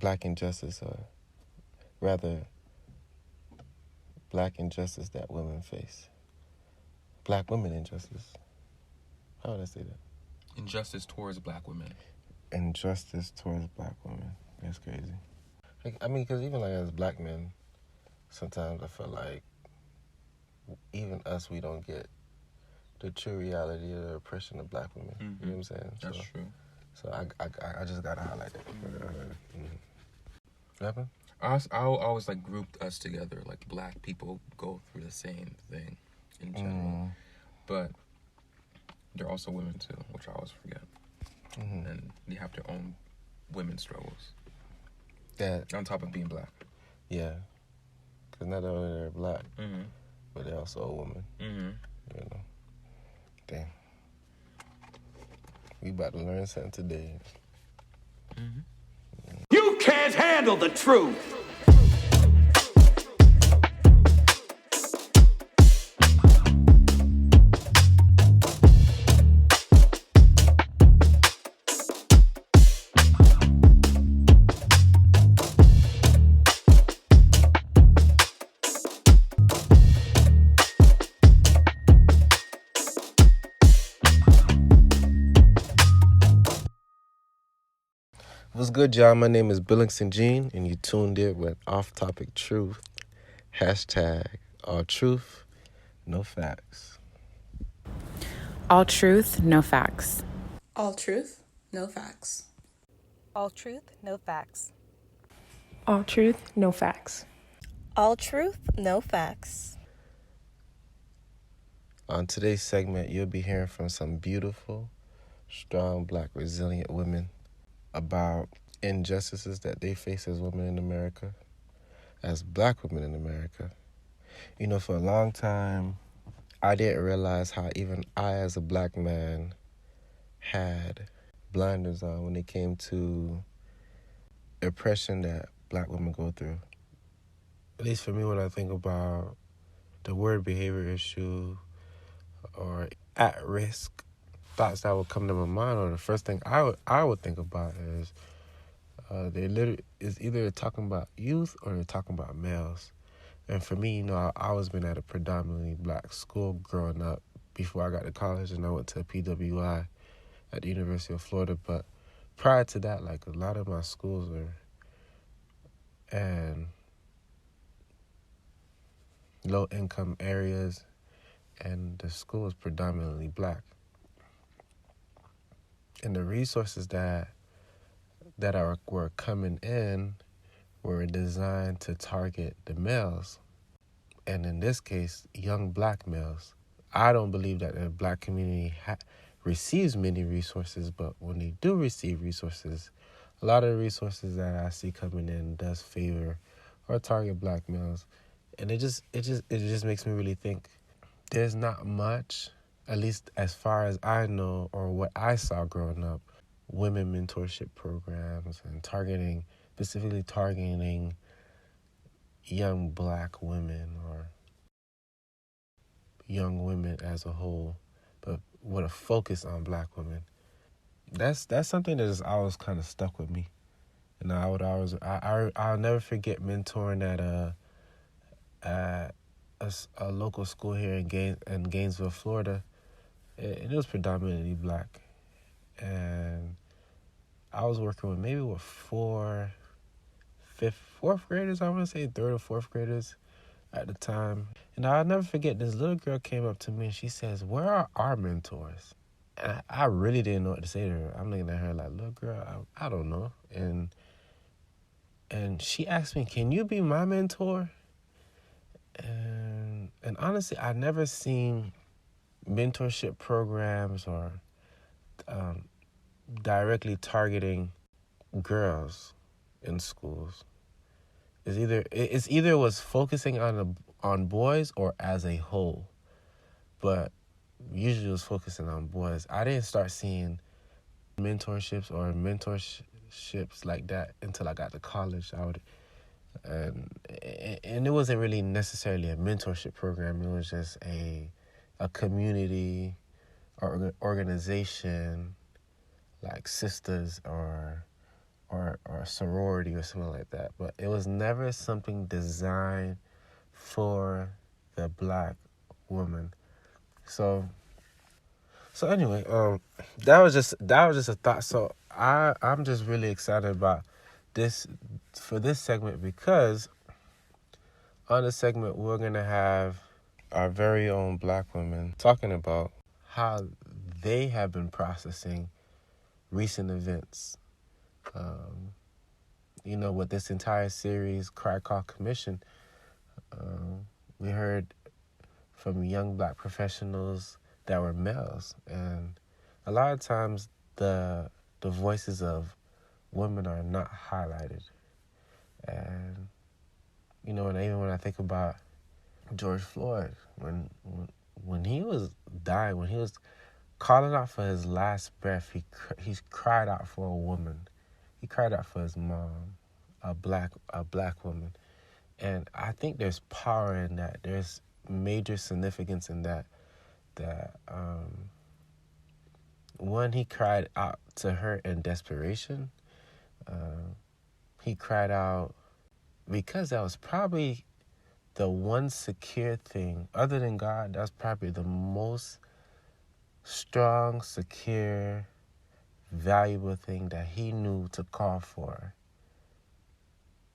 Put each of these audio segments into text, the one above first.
black injustice, or rather, black injustice that women face. Black women injustice. How would I say that? Injustice towards black women. Injustice towards black women. That's crazy. I mean, because even like as black men, sometimes I feel like even us, we don't get the true reality of the oppression of black women. Mm-hmm. You know what I'm saying? That's true. So I just gotta highlight that. What happened? I always like grouped us together, like black people go through the same thing in general, but they're also women too, which I always forget, and they have their own women's struggles. That on top of being black. Yeah, because not only they're black, but they're also a woman. You know, damn. We about to learn something today. You can't handle the truth. What's good, y'all? My name is 𝐒𝐵𝐿𝐴𝐻𝐿, and you tuned in with Off-Topic Truth. #all truth, no facts. All truth, no facts. All truth, no facts. All truth, no facts. All truth, no facts. All truth, no facts. On today's segment, you'll be hearing from some beautiful, strong, black, resilient women about injustices that they face as women in America, as black women in America. You know, for a long time, I didn't realize how even I, as a black man, had blinders on when it came to oppression that black women go through. At least for me, when I think about the word behavior issue or at risk, thoughts that would come to my mind, or the first thing I would think about is they literally is either talking about youth or they're talking about males. And for me, you know, I was been at a predominantly black school growing up before I got to college, and I went to PWI at the University of Florida. But prior to that, like, a lot of my schools are in low-income areas, and the school was predominantly black. And the resources that were coming in were designed to target the males, and in this case, young black males. I don't believe that the black community receives many resources, but when they do receive resources, a lot of the resources that I see coming in does favor or target black males, and it just makes me really think. There's not much, at least as far as I know or what I saw growing up, women mentorship programs and specifically targeting young black women or young women as a whole, but with a focus on black women. That's something that has always kind of stuck with me. And I'll never forget mentoring at a local school here in Gainesville, Florida. It was predominantly black, and I was working with fourth graders, I want to say third or fourth graders at the time. And I'll never forget, this little girl came up to me and she says, "Where are our mentors?" And I really didn't know what to say to her. I'm looking at her like, "Little girl, I don't know." And she asked me, "Can you be my mentor?" And honestly, I've never seen mentorship programs or directly targeting girls in schools. It's either was focusing on boys or as a whole, but usually it was focusing on boys. I didn't start seeing mentorships like that until I got to college. And it wasn't really necessarily a mentorship program. It was just a community or organization, like sisters or sorority or something like that. But it was never something designed for the Black woman. So anyway, that was just a thought. So I'm just really excited about this segment, because on this segment we're gonna have our very own Black women talking about how they have been processing recent events. With this entire series, Cry Call Commission, we heard from young Black professionals that were males, and a lot of times the voices of women are not highlighted. And and even when I think about George Floyd, when he was dying, when he was calling out for his last breath, he cried out for a woman. He cried out for his mom, a black woman. And I think there's power in that. There's major significance in that. One, he cried out to her in desperation. He cried out because that was probably the one secure thing, other than God, that's probably the most strong, secure, valuable thing that he knew to call for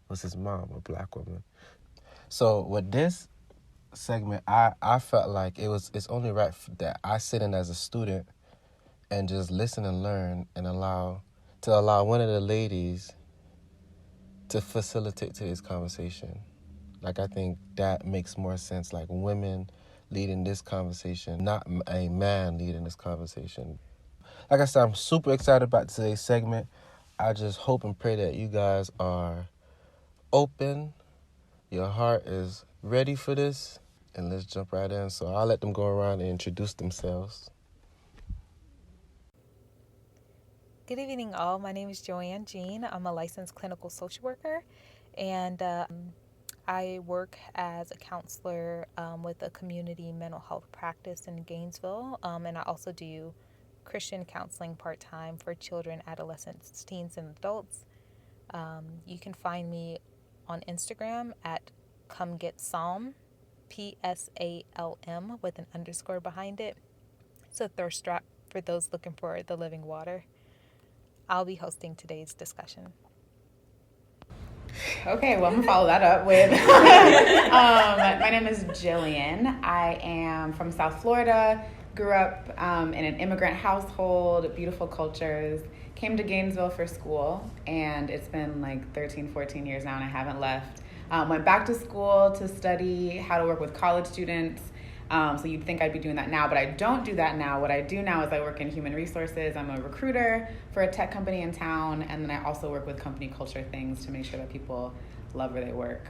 was his mom, a Black woman. So with this segment, I felt like it's only right that I sit in as a student and just listen and learn, and allow one of the ladies to facilitate today's conversation. Like, I think that makes more sense, like women leading this conversation, not a man leading this conversation. Like I said, I'm super excited about today's segment. I just hope and pray that you guys are open, your heart is ready for this, and let's jump right in. So I'll let them go around and introduce themselves. Good evening, all. My name is 𝐁𝐥𝐚𝐜. I'm a licensed clinical social worker, and I work as a counselor with a community mental health practice in Gainesville, and I also do Christian counseling part-time for children, adolescents, teens, and adults. You can find me on Instagram at 𝐒𝐭𝐫𝐨𝐬𝐷, PSALM with an underscore behind it. It's a thirst trap for those looking for the living water. I'll be hosting today's discussion. Okay, well, I'm going to follow that up with, my name is Jillian. I am from South Florida, grew up in an immigrant household, beautiful cultures, came to Gainesville for school, and it's been like 13, 14 years now, and I haven't left. Went back to school to study how to work with college students. So you'd think I'd be doing that now, but I don't do that now. What I do now is I work in human resources. I'm a recruiter for a tech company in town, and then I also work with company culture things to make sure that people love where they work.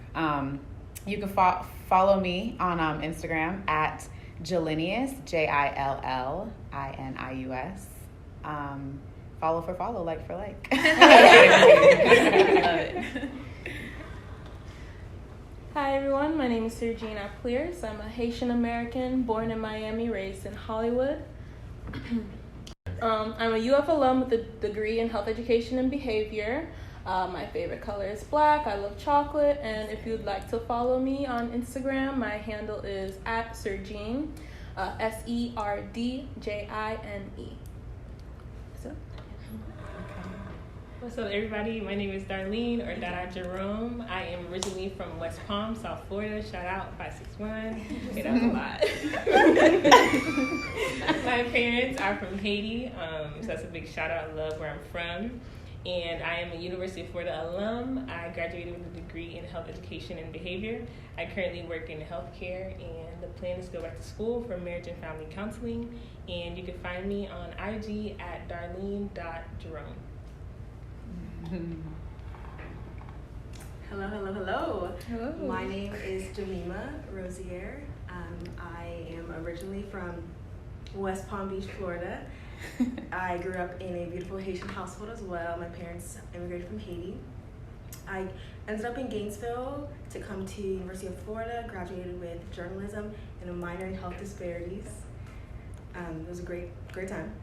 You can follow me on Instagram at 𝐿LLinius, 𝐿LLinius. Follow for follow, like for like. Love it. Hi everyone, my name is 𝐒𝐭𝐫𝐴𝐺𝐸. I'm a Haitian American, born in Miami, raised in Hollywood. I'm a UF alum with a degree in health education and behavior. My favorite color is black. I love chocolate, and if you'd like to follow me on Instagram, my handle is @SerJine, SERDJINE. So. What's up, everybody? My name is Darlene, or Dada Jerome. I am originally from West Palm, South Florida. Shout out 561. Okay, that was a lot. My parents are from Haiti, so that's a big shout out. I love where I'm from. And I am a University of Florida alum. I graduated with a degree in health education and behavior. I currently work in healthcare, and the plan is to go back to school for marriage and family counseling. And you can find me on IG at darlene.jerome. Hello. Hello. My name is Jemima Rosier. I am originally from West Palm Beach, Florida. I grew up in a beautiful Haitian household as well. My parents immigrated from Haiti. I ended up in Gainesville to come to University of Florida, graduated with journalism and a minor in health disparities. It was a great time.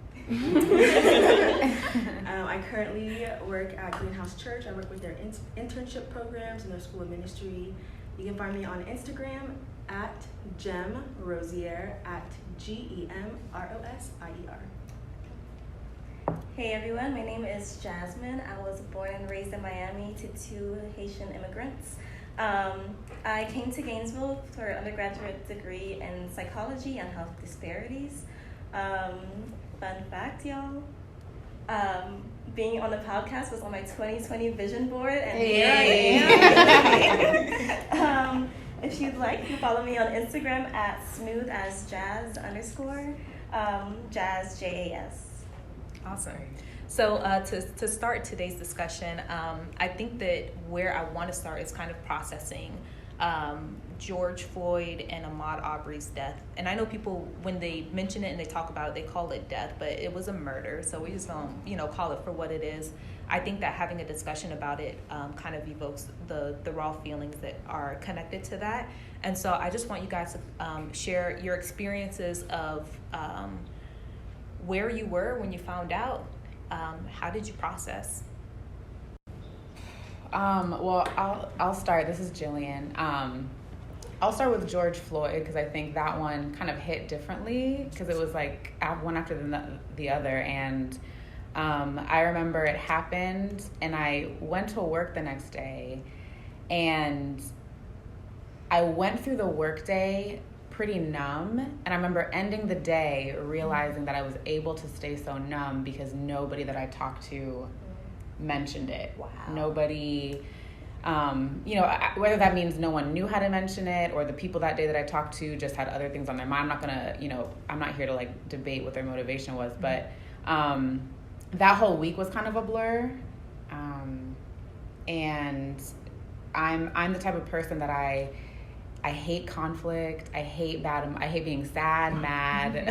I currently work at Greenhouse Church. I work with their internship programs and their school of ministry. You can find me on Instagram at 𝐿𝐬𝐿 at 𝐺EMROSIER. Hey everyone, my name is Jasmine. I was born and raised in Miami to 2 Haitian immigrants. I came to Gainesville for an undergraduate degree in psychology and health disparities. Fun fact, y'all. Being on the podcast was on my 2020 vision board, and here I am. If you'd like, you can follow me on Instagram at smoothasjazz_, jazz, JAS. Awesome. So to start today's discussion, I think that where I want to start is kind of processing George Floyd and Ahmaud Arbery's death. And I know people, when they mention it and they talk about it, they call it death, but it was a murder. So we just don't, call it for what it is. I think that having a discussion about it kind of evokes the raw feelings that are connected to that. And so I just want you guys to share your experiences of where you were when you found out. How did you process? Well, I'll start. This is Jillian. I'll start with George Floyd because I think that one kind of hit differently because it was like one after the other. And I remember it happened and I went to work the next day and I went through the workday pretty numb. And I remember ending the day realizing that I was able to stay so numb because nobody that I talked to mentioned it. Wow. Nobody, whether that means no one knew how to mention it or the people that day that I talked to just had other things on their mind. I'm not gonna, I'm not here to like debate what their motivation was, but that whole week was kind of a blur. And I'm the type of person that I hate conflict. I hate being sad, mad,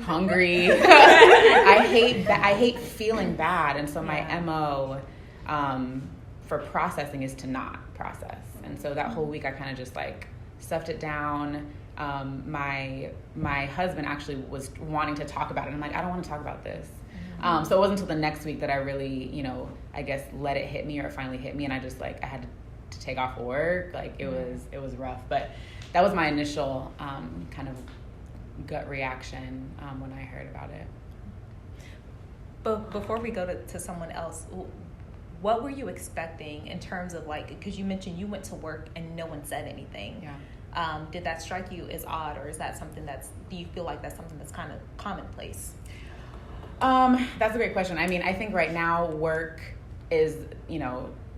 hungry. I hate feeling bad. And so my MO for processing is to not process. And so that whole week I kind of just like stuffed it down. My husband actually was wanting to talk about it. And I'm like, I don't want to talk about this. So it wasn't until the next week that I really, I guess let it hit me, or it finally hit me. And I just I had to take off of work. Like it was rough, but that was my initial kind of gut reaction when I heard about it. But before we go to someone else, what were you expecting in terms of because you mentioned you went to work and no one said anything. Yeah. Did that strike you as odd, or is that something do you feel like that's something that's kind of commonplace? That's a great question. I mean, I think right now work is,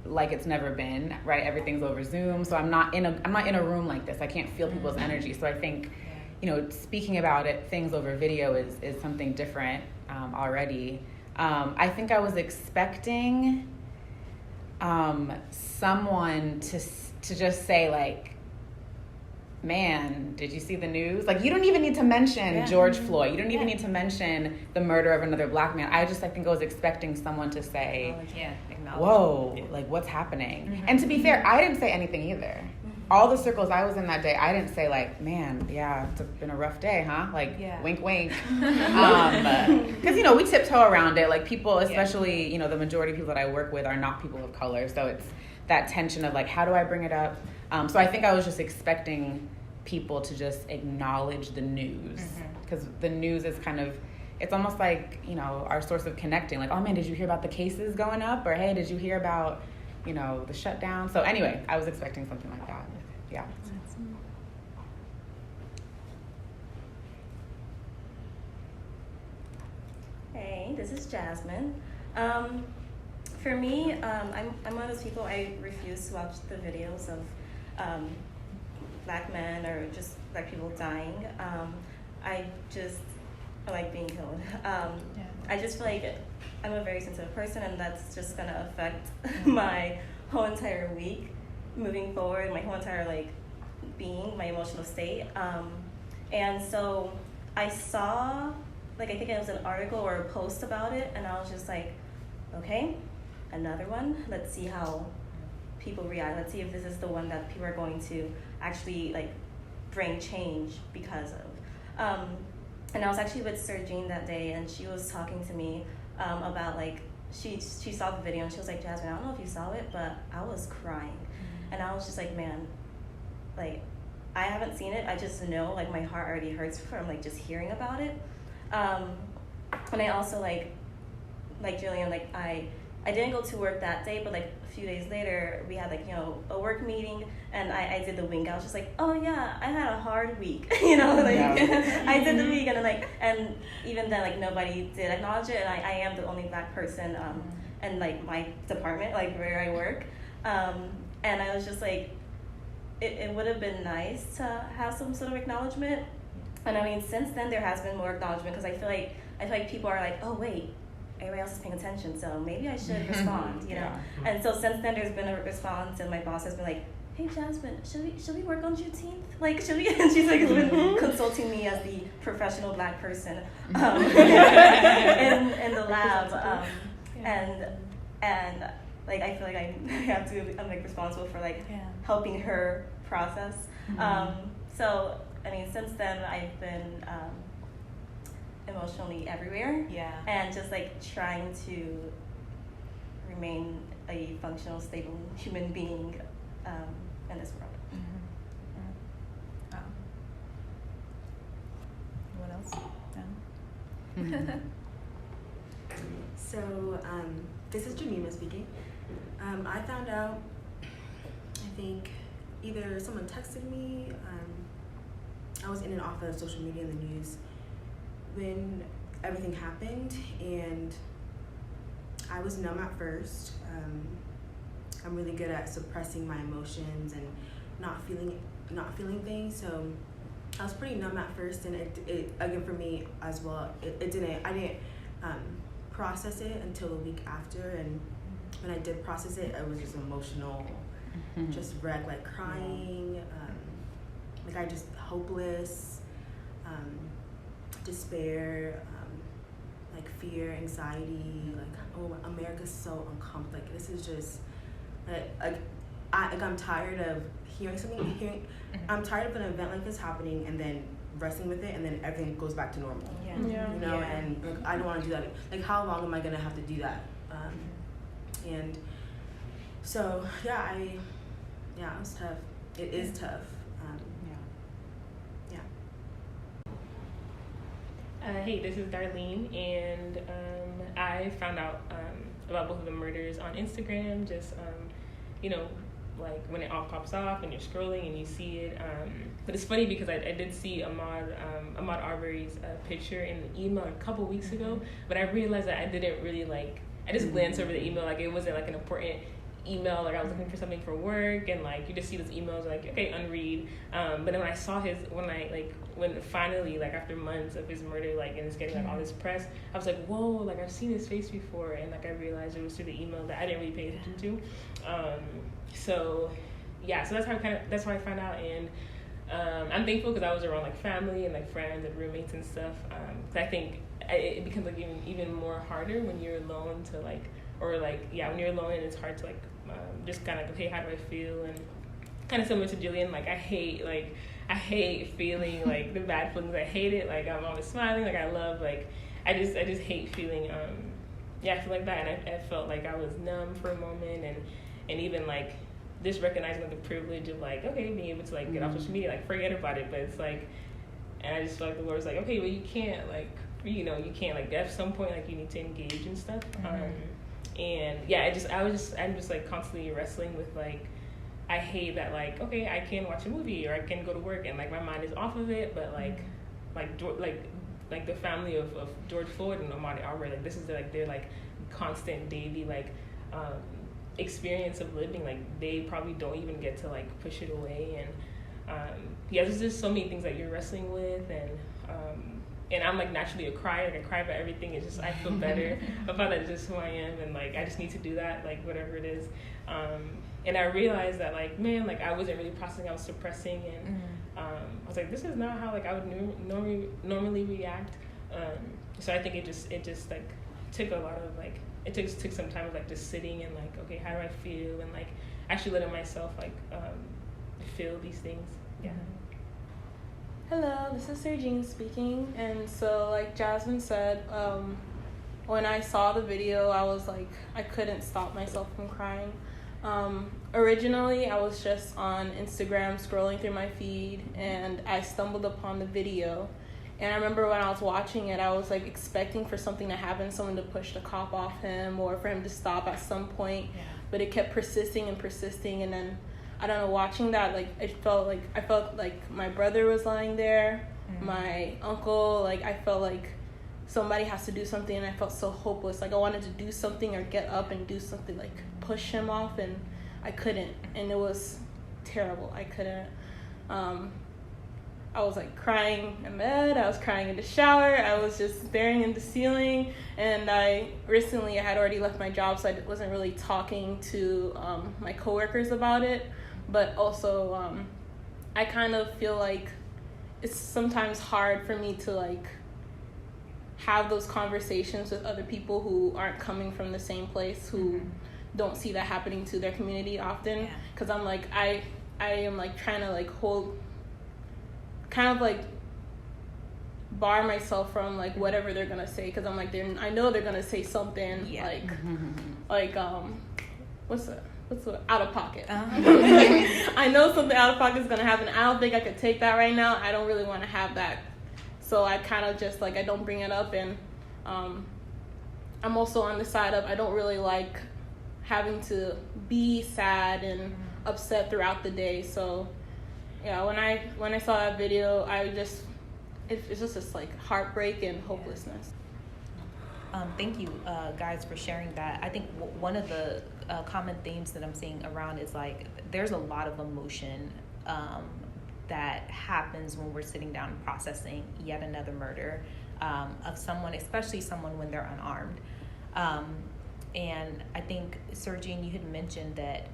like it's never been, right? Everything's over Zoom. So I'm not in a room like this. I can't feel people's energy. So I think, speaking about things over video is something different already. I think I was expecting someone to just say man, did you see the news? You don't even need to mention George Floyd. You don't even need to mention the murder of another black man. I think I was expecting someone to say, whoa, what's happening? Mm-hmm. And to be fair, I didn't say anything either. Mm-hmm. All the circles I was in that day, I didn't say man, yeah, it's been a rough day, huh? Wink, wink. Because, we tiptoe around it. People, especially, the majority of people that I work with are not people of color. So it's that tension of how do I bring it up? So I think I was just expecting people to just acknowledge the news, because the news is kind of, it's almost our source of connecting. Oh man, did you hear about the cases going up? Or hey, did you hear about, the shutdown? So anyway, I was expecting something like that. Yeah. Hey, this is Jasmine. For me, I'm one of those people, I refuse to watch the videos of black men or just black people dying. I like being killed. I just feel like I'm a very sensitive person, and that's just gonna affect my whole entire week moving forward, my whole entire being, my emotional state. And so I saw, I think it was an article or a post about it, and I was just okay, another one. Let's see how people react. Let's see if this is the one that people are going to actually bring change because of. And I was actually with Sir Jean that day, and she was talking to me about like she saw the video and she was like, Jasmine, I don't know if you saw it, but I was crying. And I was just like, man, like I haven't seen it. I just know like my heart already hurts from like just hearing about it. And I also like Jillian, like I didn't go to work that day, but like a few days later we had like, you know, a work meeting and I did the wink. I was just like, oh yeah, I had a hard week, you know, like I did the week, and then like, and even then like nobody did acknowledge it, and I am the only Black person in like my department, like where I work, and I was just like, it would have been nice to have some sort of acknowledgement. And I mean, since then there has been more acknowledgement, because I feel like people are like, oh wait, everybody else is paying attention, so maybe I should respond, you know. And so since then there's been a response, and my boss has been like, hey Jasmine, should we work on Juneteenth? Like, should we? And she's like been consulting me as the professional Black person in the lab, and like I feel like I have to, I'm like responsible for like helping her process. So I mean, since then I've been emotionally everywhere, and just like trying to remain a functional, stable human being in this world. What else? So this is 𝐿 speaking. I found out, I think either someone texted me, I was in and off of social media and the news when everything happened, and I was numb at first. I'm really good at suppressing my emotions and not feeling things, so I was pretty numb at first, and it again for me as well, I didn't process it until a week after, and when I did process it, I was just emotional, just wrecked, like crying, like I just hopeless, despair, like fear, anxiety, like, oh, America's so uncomfortable, like this is just I'm tired of hearing something, I'm tired of an event like this happening and then wrestling with it, and then everything goes back to normal. You know, and like, I don't want to do that. Like, how long am I gonna have to do that? And so it was tough. It is tough. Hey, this is Darlene, and I found out about both of the murders on Instagram, just, you know, like when it all pops off and you're scrolling and you see it. But it's funny because I did see Ahmaud Arbery's picture in the email a couple weeks ago, but I realized that I didn't really I just glanced over the email, like it wasn't like an important email, like I was looking for something for work, and like you just see those emails like, okay, unread. But then when I saw when finally, like after months of his murder, like, and it's getting like all this press, I was like, whoa, like I've seen his face before, and like I realized it was through the email that I didn't really pay attention to. So that's how I found out, and I'm thankful because I was around like family and like friends and roommates and stuff. I think it becomes like even more harder when you're alone to like, or like, when you're alone and it's hard to like just kind of like, okay, how do I feel? And kind of similar to Jillian, like I hate feeling like the bad feelings. I hate it. Like I'm always smiling. Like I love, like I just hate feeling I feel like that, and I felt like I was numb for a moment, and even like just recognizing like the privilege of like, okay, being able to like get off social media, like forget about it. But it's like, and I just feel like the Lord's like, okay, well you can't like, you know, you can't like, at some point like you need to engage and stuff. And I'm just like constantly wrestling with like, I hate that like, okay, I can watch a movie or I can go to work and like my mind is off of it, but like the family of George Floyd and Ahmaud Arbery, like this is their like constant daily like experience of living. Like they probably don't even get to like push it away, and there's just so many things that you're wrestling with, and I'm like naturally a crier. Like I cry about everything. It's just I feel better about that. It's just who I am, and like I just need to do that, like whatever it is. And I realized that like, man, like I wasn't really processing. I was suppressing, and I was like, this is not how like I would normally react. So I think it just like took a lot of like, it took some time of like just sitting and like, okay, how do I feel, and like actually letting myself like feel these things. Hello, this is 𝐿 speaking, and so like Jasmine said, a when I saw the video, I was like, I couldn't stop myself from crying. Originally, I was just on Instagram scrolling through my feed, and I stumbled upon the video. And I remember when I was watching it, I was like expecting for something to happen, someone to push the cop off him or for him to stop at some point. Yeah. But it kept persisting and persisting. And then, I don't know, watching that, like, I felt like my brother was lying there, my uncle, like, I felt like somebody has to do something, and I felt so hopeless. Like, I wanted to do something or get up and do something, like push him off, and I couldn't. And it was terrible. I couldn't. I was like crying in bed, I was crying in the shower, I was just staring in the ceiling. And I had already left my job, so I wasn't really talking to my coworkers about it. But also, I kind of feel like it's sometimes hard for me to like have those conversations with other people who aren't coming from the same place, who don't see that happening to their community often. Because I'm like, I am like trying to like kind of like bar myself from like whatever they're gonna say, because I'm like, I know they're gonna say something like what's the out of pocket. I know something out of pocket is gonna happen. I don't think I could take that right now. I don't really want to have that, so I kind of just like, I don't bring it up. And I'm also on the side of, I don't really like having to be sad and upset throughout the day. So yeah, when I saw that video, it's just this like heartbreak and hopelessness. Thank you guys for sharing that. I think one of the common themes that I'm seeing around is like, there's a lot of emotion that happens when we're sitting down and processing yet another murder of someone, especially someone when they're unarmed. And I think, Sergine, you had mentioned that,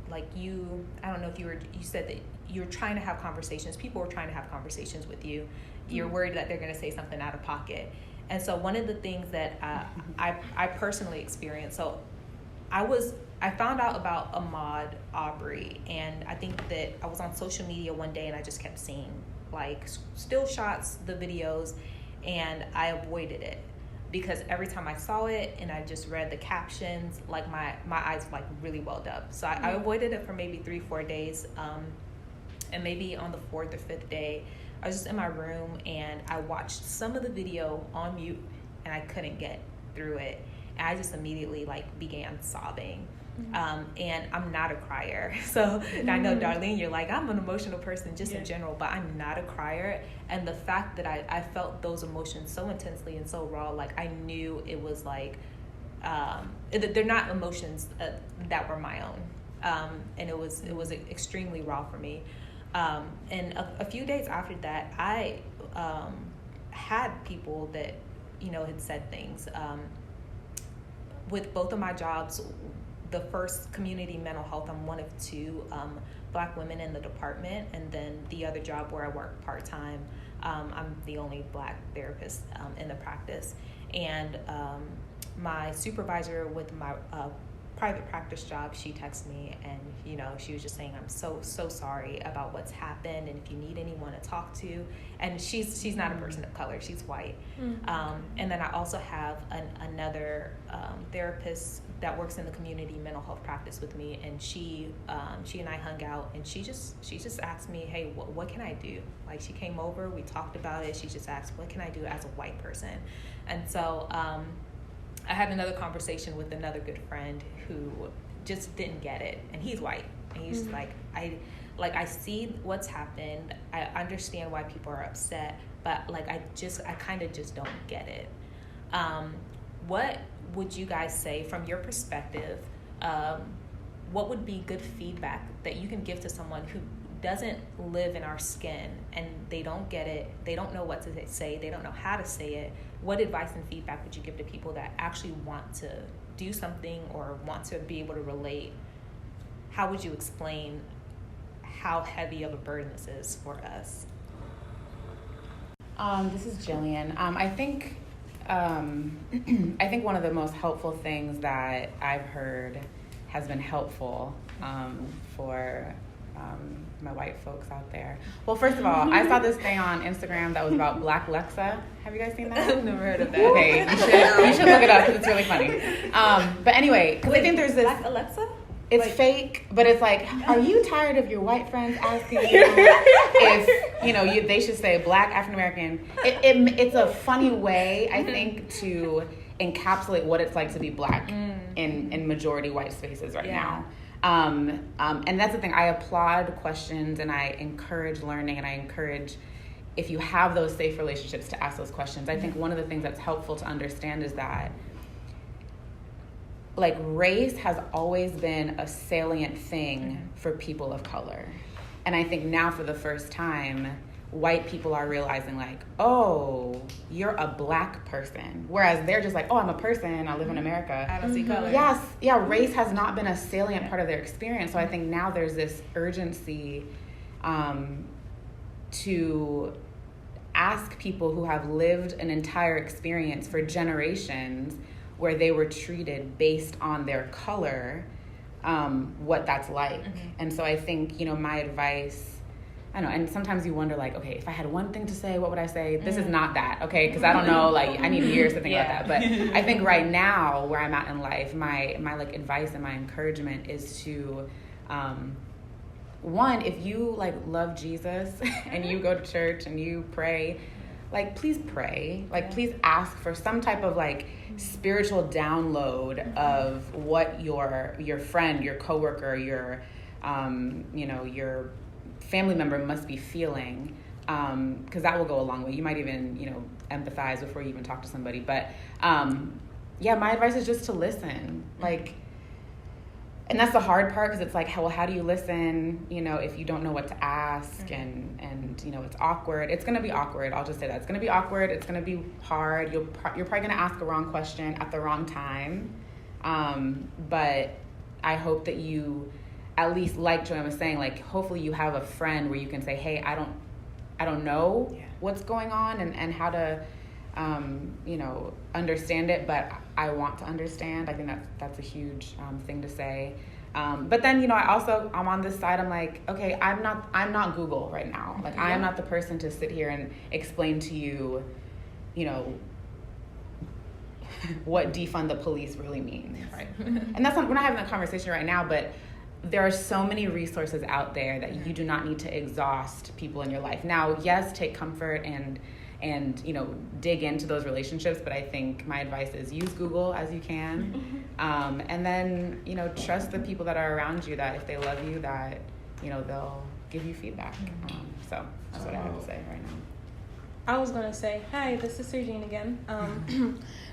like, I don't know if you said that you're trying to have conversations. People are trying to have conversations with you. You're worried that they're going to say something out of pocket. And so one of the things that I personally experienced, so I found out about Ahmaud Arbery, and I think that I was on social media one day and I just kept seeing like still shots, the videos, and I avoided it. Because every time I saw it and I just read the captions, like my eyes like really welled up. So I avoided it for maybe 3-4 days. And maybe on the 4th or 5th day, I was just in my room and I watched some of the video on mute and I couldn't get through it. And I just immediately like began sobbing. And I'm not a crier. So I know, Darlene, you're like, I'm an emotional person just in general, but I'm not a crier. And the fact that I felt those emotions so intensely and so raw, like I knew it was like, they're not emotions that were my own. And it was extremely raw for me. And a few days after that, I had people that, had said things. With both of my jobs, the first community mental health, I'm one of 2 Black women in the department, and then the other job where I work part-time, I'm the only Black therapist in the practice. And my supervisor with my private practice job, she texted me and she was just saying, I'm so sorry about what's happened, and if you need anyone to talk to. And she's not a person of color, she's white. And then I also have another therapist that works in the community mental health practice with me, and she and I hung out, and she just asked me, hey, what can I do? Like, she came over, we talked about it, she just asked, what can I do as a white person? And so I had another conversation with another good friend who just didn't get it, and he's white, and he's like, I see what's happened, I understand why people are upset, but like I kind of just don't get it. What would you guys say from your perspective? What would be good feedback that you can give to someone who doesn't live in our skin and they don't get it, they don't know what to say, they don't know how to say it? What advice and feedback would you give to people that actually want to do something or want to be able to relate? How would you explain how heavy of a burden this is for us? This is Jillian. I think one of the most helpful things that I've heard has been helpful for my white folks out there. Well, first of all, I saw this thing on Instagram that was about Black Alexa. Have you guys seen that? I've never heard of that. Okay, you should look it up because it's really funny. But anyway, because I think there's this. Black Alexa? It's fake, but it's like, are you tired of your white friends asking you if they should say Black African American? It's a funny way, I think, to encapsulate what it's like to be Black in majority white spaces right now. And that's the thing. I applaud questions, and I encourage learning, and I encourage, if you have those safe relationships, to ask those questions. I think one of the things that's helpful to understand is that, like, race has always been a salient thing for people of color. And I think now, for the first time, white people are realizing, like, oh, you're a Black person. Whereas they're just like, oh, I'm a person, I live in America. I don't see color. Yes, yeah, race has not been a salient part of their experience. So I think now there's this urgency to ask people who have lived an entire experience for generations where they were treated based on their color, what that's like. And so I think, my advice, I know, and sometimes you wonder, like, okay, if I had one thing to say, what would I say? This is not that, okay? Because I don't know, like, I need years to think about that. But I think right now, where I'm at in life, my like advice and my encouragement is to, one, if you like love Jesus and you go to church and you pray, like, please pray. Like, please ask for some type of, like, spiritual download of what your friend, your coworker, your your family member must be feeling, because that will go a long way. You might even empathize before you even talk to somebody. But my advice is just to listen. Like, and that's the hard part, because it's like, well, how do you listen, if you don't know what to ask, and it's awkward. It's going to be awkward. I'll just say that. It's going to be awkward. It's going to be hard. You're probably going to ask the wrong question at the wrong time. But I hope that you, at least, like Joanne was saying, like, hopefully you have a friend where you can say, hey, I don't know what's going on and how to, understand it, but I want to understand. I think that's a huge thing to say. But then, I'm on this side. I'm like, okay, I'm not Google right now. Like, I am not the person to sit here and explain to you, what defund the police really means. Right. And we're not having a conversation right now, but there are so many resources out there that you do not need to exhaust people in your life. Now, yes, take comfort and dig into those relationships, but I think my advice is use Google as you can, and then trust the people that are around you, that if they love you, that they'll give you feedback. So that's what I have to say right now. I was gonna say, hi, this is Sergine again.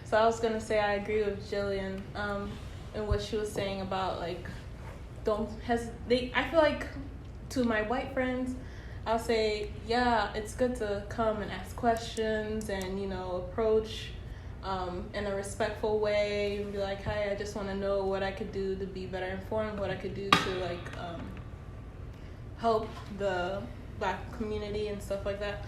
So I was gonna say I agree with Jillian and what she was saying about, like, don't hesitate. I feel like, to my white friends, I'll say, yeah, it's good to come and ask questions and, approach in a respectful way and be like, hi, I just want to know what I could do to be better informed, what I could do to, like, help the Black community and stuff like that.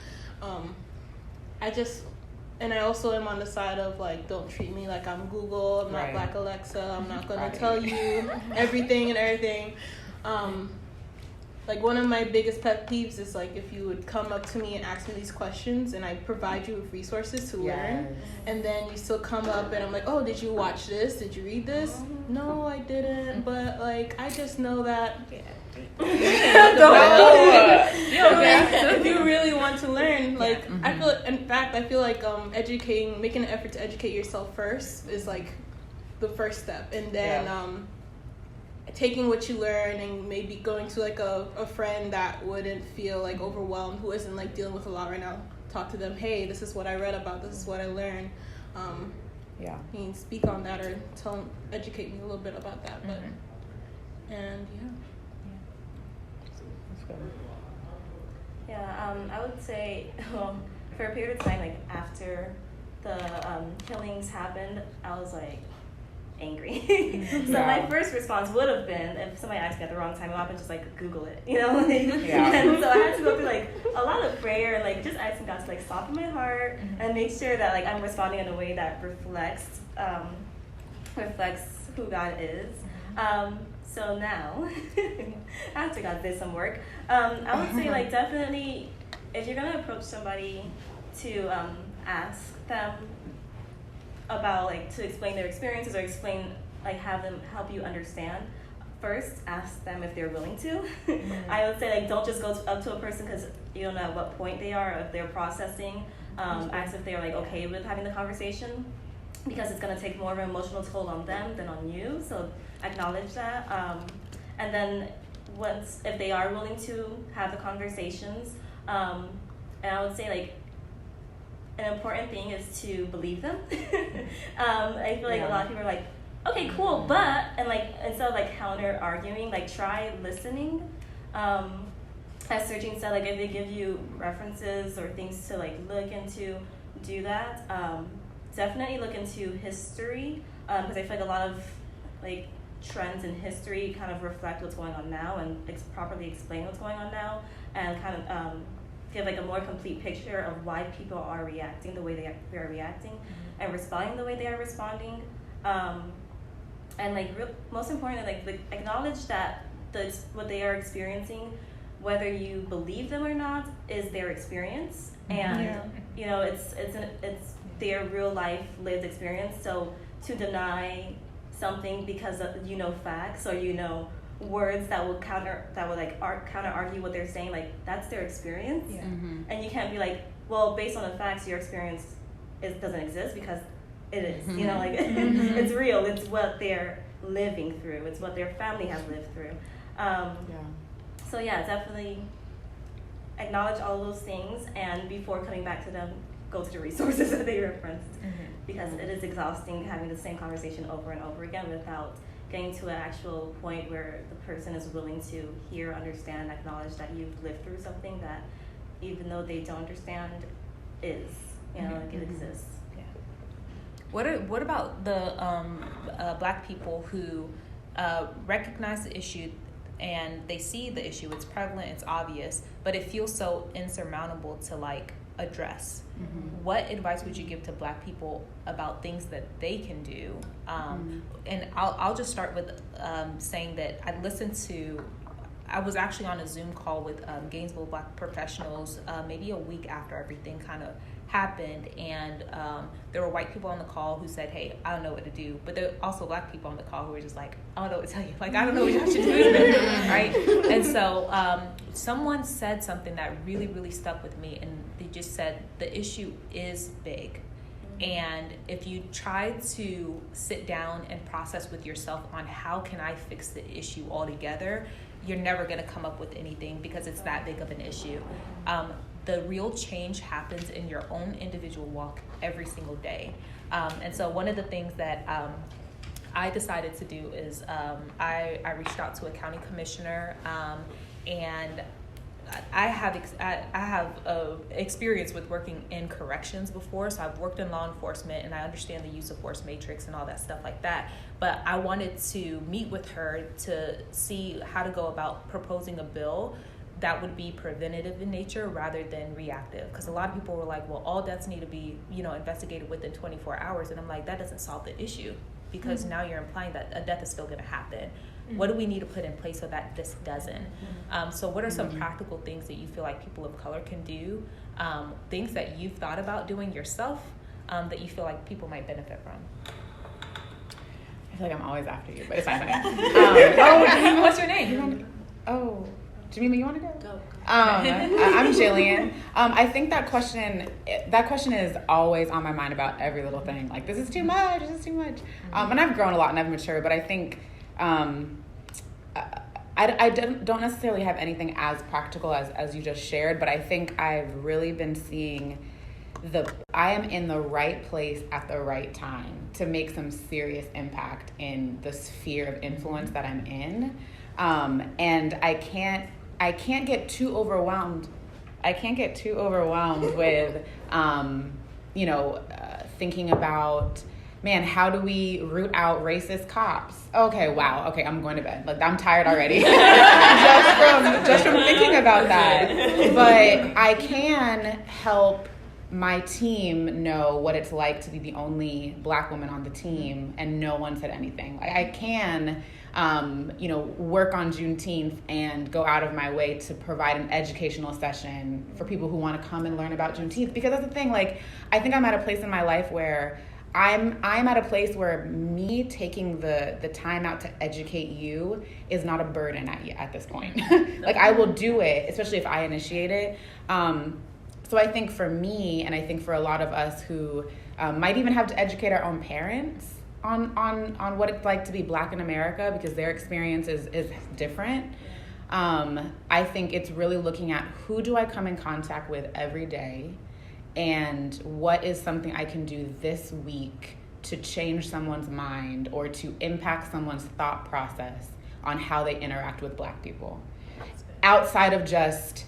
I also am on the side of, like, don't treat me like I'm Google, I'm not Black Alexa, I'm not going to tell you everything. Like, one of my biggest pet peeves is, like, if you would come up to me and ask me these questions and I provide you with resources to learn, and then you still come up and I'm like, oh, did you watch this? Did you read this? No, I didn't, but, like, I just know that. If you really want to learn, like, I feel like making an effort to educate yourself first is, like, the first step, and then taking what you learn and maybe going to, like, a friend that wouldn't feel, like, overwhelmed, who isn't, like, dealing with a lot right now. Talk to them, hey, this is what I read about, this is what I learned. Speak on that, or educate me a little bit about that. But I would say, for a period of time, like, after the killings happened, I was, like, angry. So my first response would have been, if somebody asked me at the wrong time, I would just, like, Google it, And so I had to go through, like, a lot of prayer and, like, just asking God to, like, soften my heart and make sure that, like, I'm responding in a way that reflects who God is. So now, after God did some work, I would say like definitely if you're gonna approach somebody to ask them about like to explain their experiences or explain like have them help you understand, first ask them if they're willing to. I would say like don't just go up to a person because you don't know at what point they are or if they're processing. Ask if they're like okay with having the conversation, because it's going to take more of an emotional toll on them than on you, so acknowledge that. And then if they are willing to have the conversations, and I would say like an important thing is to believe them. I feel like a lot of people are like, okay, cool, but, and like instead of like counter arguing, like try listening. As Sergine said, like if they give you references or things to like look into, do that. Definitely look into history, because I feel like a lot of like trends in history kind of reflect what's going on now and properly explain what's going on now, and kind of give like a more complete picture of why people are reacting the way they are reacting and responding the way they are responding. And like most importantly, like acknowledge that what they are experiencing, whether you believe them or not, is their experience, and you know it's their real life lived experience. So to deny something because of, you know, facts or you know words that will counter argue what they're saying, like that's their experience. And you can't be like, well, based on the facts, your experience doesn't exist, because it is. You know, like it's real. It's what they're living through. It's what their family has lived through. So yeah, definitely acknowledge all those things, and before coming back to them, go to the resources that they referenced, because it is exhausting having the same conversation over and over again without getting to an actual point where the person is willing to hear, understand, acknowledge that you've lived through something that, even though they don't understand, is, you know, like it exists. What about the Black people who recognize the issue and they see the issue, it's prevalent, it's obvious, but it feels so insurmountable to like address? What advice would you give to Black people about things that they can do? And I'll just start with saying that I was actually on a Zoom call with Gainesville Black professionals maybe a week after everything kind of happened, and there were white people on the call who said, hey, I don't know what to do, but there were also Black people on the call who were just like, I don't know what to tell you, like I don't know what y'all should do either. Right? And so someone said something that really, really stuck with me, and they just said the issue is big, and if you try to sit down and process with yourself on how can I fix the issue altogether, you're never going to come up with anything, because it's that big of an issue. The real change happens in your own individual walk every single day. And so one of the things that I decided to do is I reached out to a county commissioner, and I have experience with working in corrections before, so I've worked in law enforcement and I understand the use of force matrix and all that stuff like that. But I wanted to meet with her to see how to go about proposing a bill that would be preventative in nature rather than reactive. Because a lot of people were like, well, all deaths need to be, you know, investigated within 24 hours. And I'm like, that doesn't solve the issue, because now you're implying that a death is still going to happen. What do we need to put in place so that this doesn't? So what are some practical things that you feel like people of color can do? Things that you've thought about doing yourself that you feel like people might benefit from? I feel like I'm always after you, but it's fine. Jemima, what's your name? Jemima, you want to go? I'm Jillian. I think that question is always on my mind about every little thing. Like, this is too much. And I've grown a lot and I've matured, but I think I don't necessarily have anything as practical as you just shared, but I think I've really been seeing I am in the right place at the right time to make some serious impact in the sphere of influence that I'm in. And I can't get too overwhelmed. With, thinking about, man, how do we root out racist cops? Okay, wow. Okay, I'm going to bed. Like, I'm tired already. just from thinking about that. But I can help my team know what it's like to be the only Black woman on the team and no one said anything. Like, I can work on Juneteenth and go out of my way to provide an educational session for people who want to come and learn about Juneteenth. Because that's the thing, like, I think I'm at a place in my life where I'm at a place where me taking the time out to educate you is not a burden at this point. Like, I will do it, especially if I initiate it. So I think for me, and I think for a lot of us who might even have to educate our own parents on what it's like to be Black in America, because their experience is different. I think it's really looking at who do I come in contact with every day, and what is something I can do this week to change someone's mind or to impact someone's thought process on how they interact with Black people. Outside of just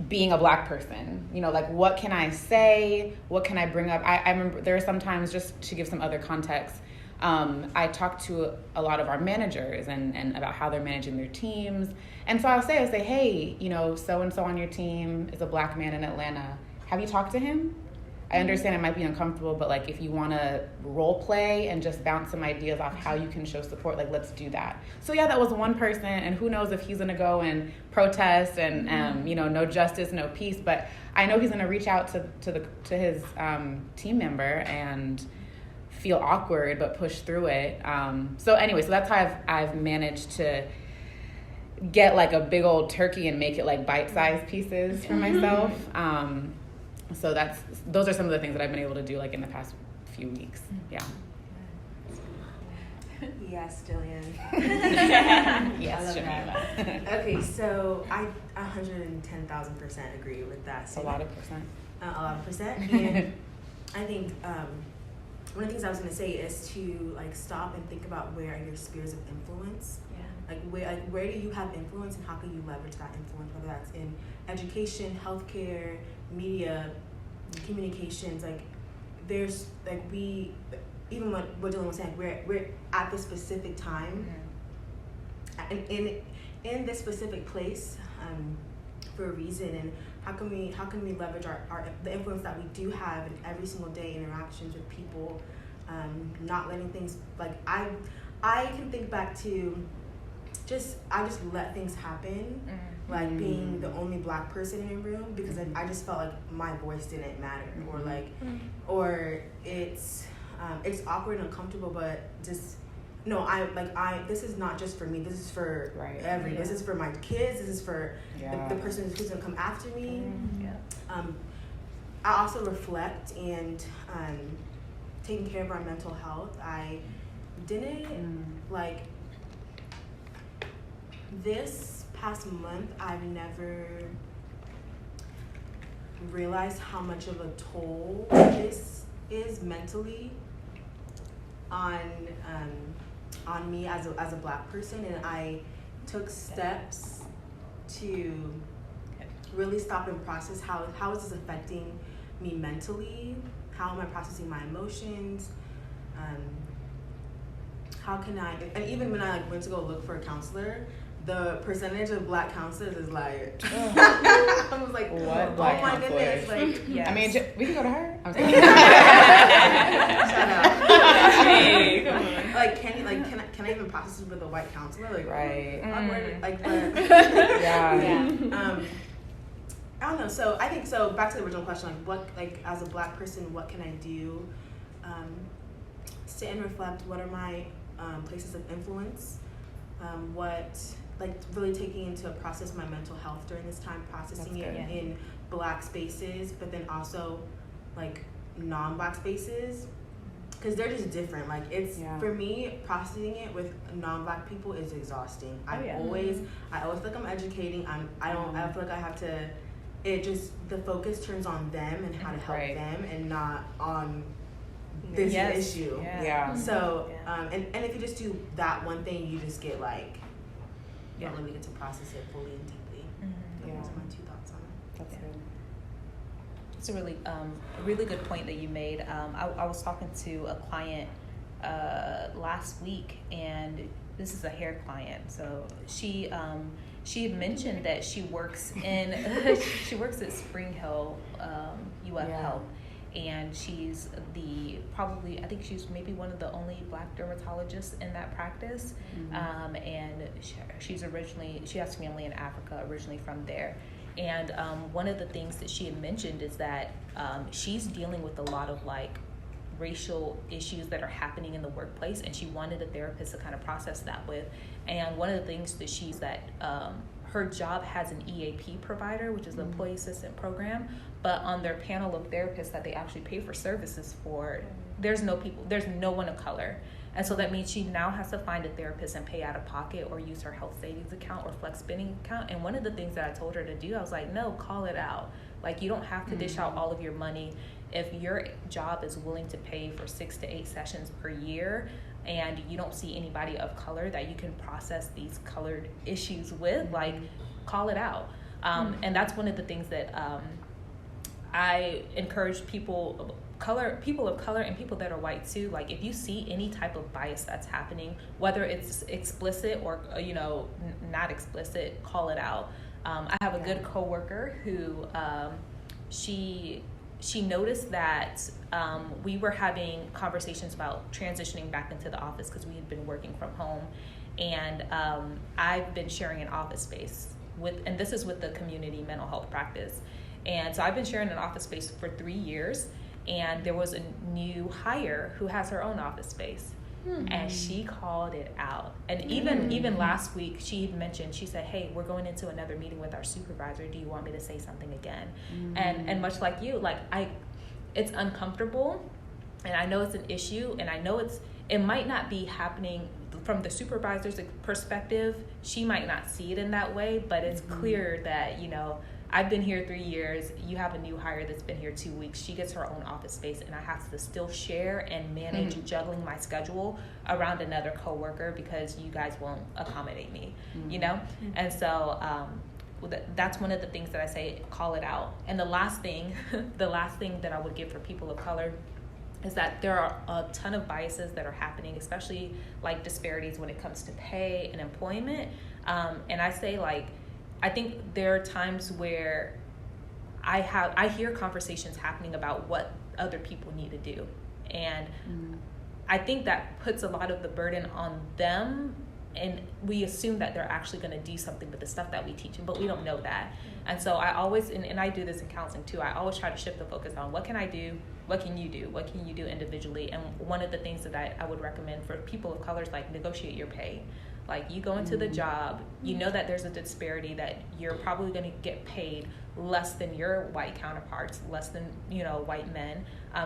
being a Black person, like, what can I say? What can I bring up? I remember there are sometimes, just to give some other context, I talk to a lot of our managers and about how they're managing their teams. And so I'll say, hey, so-and-so on your team is a Black man in Atlanta. Have you talked to him? I understand it might be uncomfortable, but like, if you want to role play and just bounce some ideas off how you can show support, like, let's do that. So yeah, that was one person, and who knows if he's going to go and protest and, no justice, no peace. But I know he's going to reach out to his team member and feel awkward, but push through it. So that's how I've managed to get like a big old turkey and make it like bite-sized pieces for myself. So those are some of the things that I've been able to do like in the past few weeks. Yeah. Yes, Jillian. Yes, Jamila. Okay, so I 110,000% agree with that. A lot of percent. A lot of percent. And I think one of the things I was going to say is to like stop and think about where are your spheres of influence. Yeah. Like where do you have influence, and how can you leverage that influence, whether that's in education, healthcare, media, communications. Like there's like even what Dylan was saying, we're at this specific time, and in this specific place for a reason. And how can we leverage the influence that we do have in every single day interactions with people, not letting things like I can think back to I just let things happen, like being the only Black person in a room because I just felt like my voice didn't matter, or like or it's awkward and uncomfortable, but just no, this is not just for me, this is for this is for my kids, this is for the person who's gonna come after me. I also reflect and taking care of our mental health. I didn't this past month, I've never realized how much of a toll this is mentally on me as a Black person, and I took steps to really stop and process how is this affecting me mentally, how am I processing my emotions, how can I, and even when I went to go look for a counselor, the percentage of Black counselors is like, I was like, what? Black my counselors? goodness, like, yes. I mean, we can go to her. I'm saying. Shout out. Hey, come on. Like, can I even process it with a white counselor? Like, right. Like, yeah. I don't know. So I think so. Back to the original question, as a Black person, what can I do? Sit and reflect. What are my places of influence? Really taking into process my mental health during this time, processing it in Black spaces, but then also like non-Black spaces, because they're just different. Like for me, processing it with non-Black people is exhausting. I always feel like I'm educating. I feel like I have to. It just the focus turns on them and how to help them, and not on this issue. Yeah. So and if you just do that one thing, you just get like. You don't really get to process it fully and deeply. Those are my 2 thoughts on it. That's good. It's a really good point that you made. I was talking to a client last week, and this is a hair client. So she had mentioned that she works at Spring Hill UF Health, and she's I think she's maybe one of the only Black dermatologists in that practice. And she has family in Africa, originally from there. And one of the things that she had mentioned is that she's dealing with a lot of like racial issues that are happening in the workplace, and she wanted a therapist to kind of process that with. And one of the things that her job has an EAP provider, which is the Employee Assistance Program, but on their panel of therapists that they actually pay for services for, there's no one of color. And so that means she now has to find a therapist and pay out of pocket or use her health savings account or flex spending account. And one of the things that I told her to do, I was like, no, call it out. Like, you don't have to dish out all of your money. If your job is willing to pay for 6 to 8 sessions per year, and you don't see anybody of color that you can process these colored issues with, like, call it out. And that's one of the things that I encourage people of color and people that are white too. Like, if you see any type of bias that's happening, whether it's explicit or not explicit, call it out. I have a good coworker who she noticed that we were having conversations about transitioning back into the office because we had been working from home, and I've been sharing an office space and this is with the community mental health practice. And so I've been sharing an office space for 3 years, and there was a new hire who has her own office space. And she called it out. And even last week, she mentioned, she said, hey, we're going into another meeting with our supervisor. Do you want me to say something again? And much like you, like, it's uncomfortable, and I know it's an issue, and I know it might not be happening from the supervisor's perspective. She might not see it in that way, but it's clear that, I've been here 3 years. You have a new hire that's been here 2 weeks. She gets her own office space, and I have to still share and manage juggling my schedule around another coworker because you guys won't accommodate me, And so that's one of the things that I say, call it out. And the last thing that I would give for people of color is that there are a ton of biases that are happening, especially like disparities when it comes to pay and employment. And I say, like, I think there are times where I hear conversations happening about what other people need to do. And I think that puts a lot of the burden on them, and we assume that they're actually going to do something with the stuff that we teach them, but we don't know that. And so I always, and I do this in counseling too, I always try to shift the focus on what can I do, what can you do, what can you do individually. And one of the things that I would recommend for people of color is, like, negotiate your pay. Like, you go into the job, you know that there's a disparity, that you're probably going to get paid less than your white counterparts, less than, white men.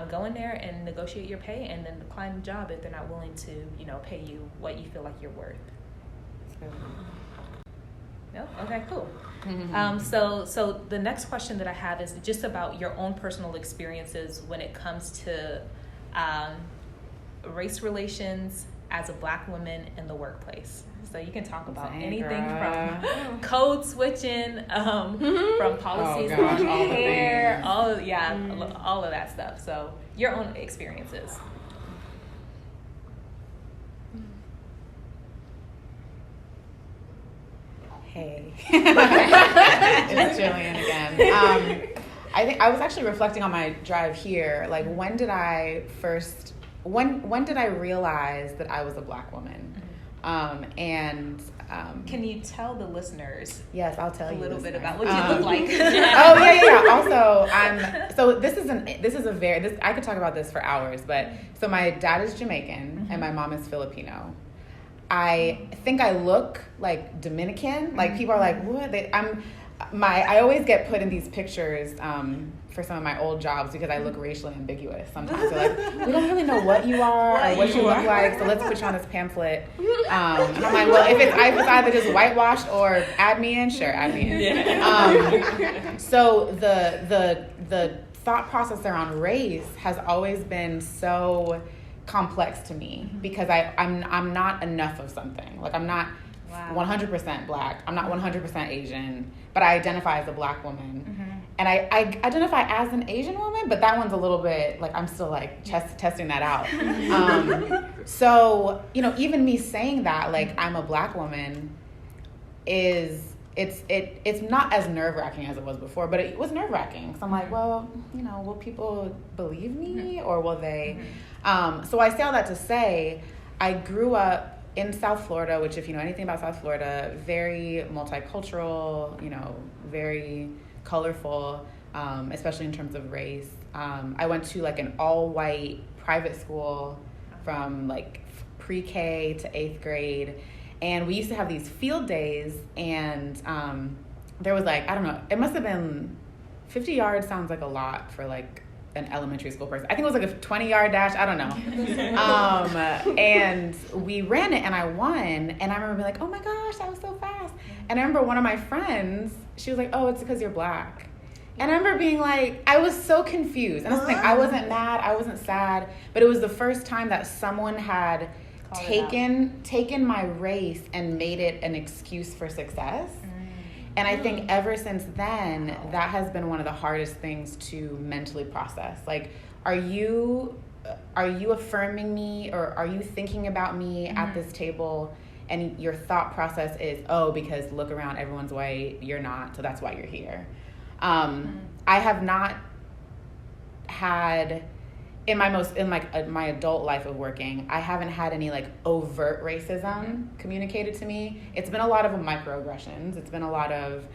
Go in there and negotiate your pay, and then decline the job if they're not willing to, pay you what you feel like you're worth. No? Okay, cool. So the next question that I have is just about your own personal experiences when it comes to race relations as a Black woman in the workplace. So you can talk about anything from code switching, from policies on hair, all of that stuff. So your own experiences. Hey, it's Jillian again. I think I was actually reflecting on my drive here. Like, when did I realize that I was a Black woman? Can you tell the listeners? Yes, I'll tell you a little bit about what you look like. Oh yeah. Also, I could talk about this for hours, but so my dad is Jamaican and my mom is Filipino. I think I look like Dominican. Like, people are like, what? I always get put in these pictures for some of my old jobs because I look racially ambiguous. Sometimes they're like, we don't really know what you are or what you look like, so let's put you on this pamphlet. And I'm like, well, if it's either just whitewashed or add me in, sure, add me in. So the thought process around race has always been so complex to me because I'm not enough of something. Like, I'm not 100% Black. I'm not 100% Asian, but I identify as a Black woman. And I identify as an Asian woman, but that one's a little bit, like, I'm still, like, testing that out. So, even me saying that, like, I'm a Black woman is it's not as nerve-wracking as it was before, but it was nerve-wracking. So I'm like, well, will people believe me, or will they? So I say all that to say, I grew up in South Florida, which, if you know anything about South Florida, very multicultural, very colorful, especially in terms of race. I went to like an all-white private school from like pre-K to 8th grade. And we used to have these field days, and there was like, I don't know, it must have been 50 yards sounds like a lot for like an elementary school person. I think it was like a 20-yard dash. I don't know. And we ran it, and I won. And I remember being like, oh my gosh, that was so fast. And I remember one of my friends, she was like, oh, it's because you're Black. And I remember being like, I was so confused. And that's the thing, I wasn't mad, I wasn't sad, but it was the first time that someone had taken my race and made it an excuse for success. And I think ever since then, that has been one of the hardest things to mentally process. Like, are you affirming me, or are you thinking about me at this table, and your thought process is, oh, because look around, everyone's white, you're not, so that's why you're here. I have not had, in my adult life of working, I haven't had any like overt racism communicated to me. It's been a lot of microaggressions. It's been a lot of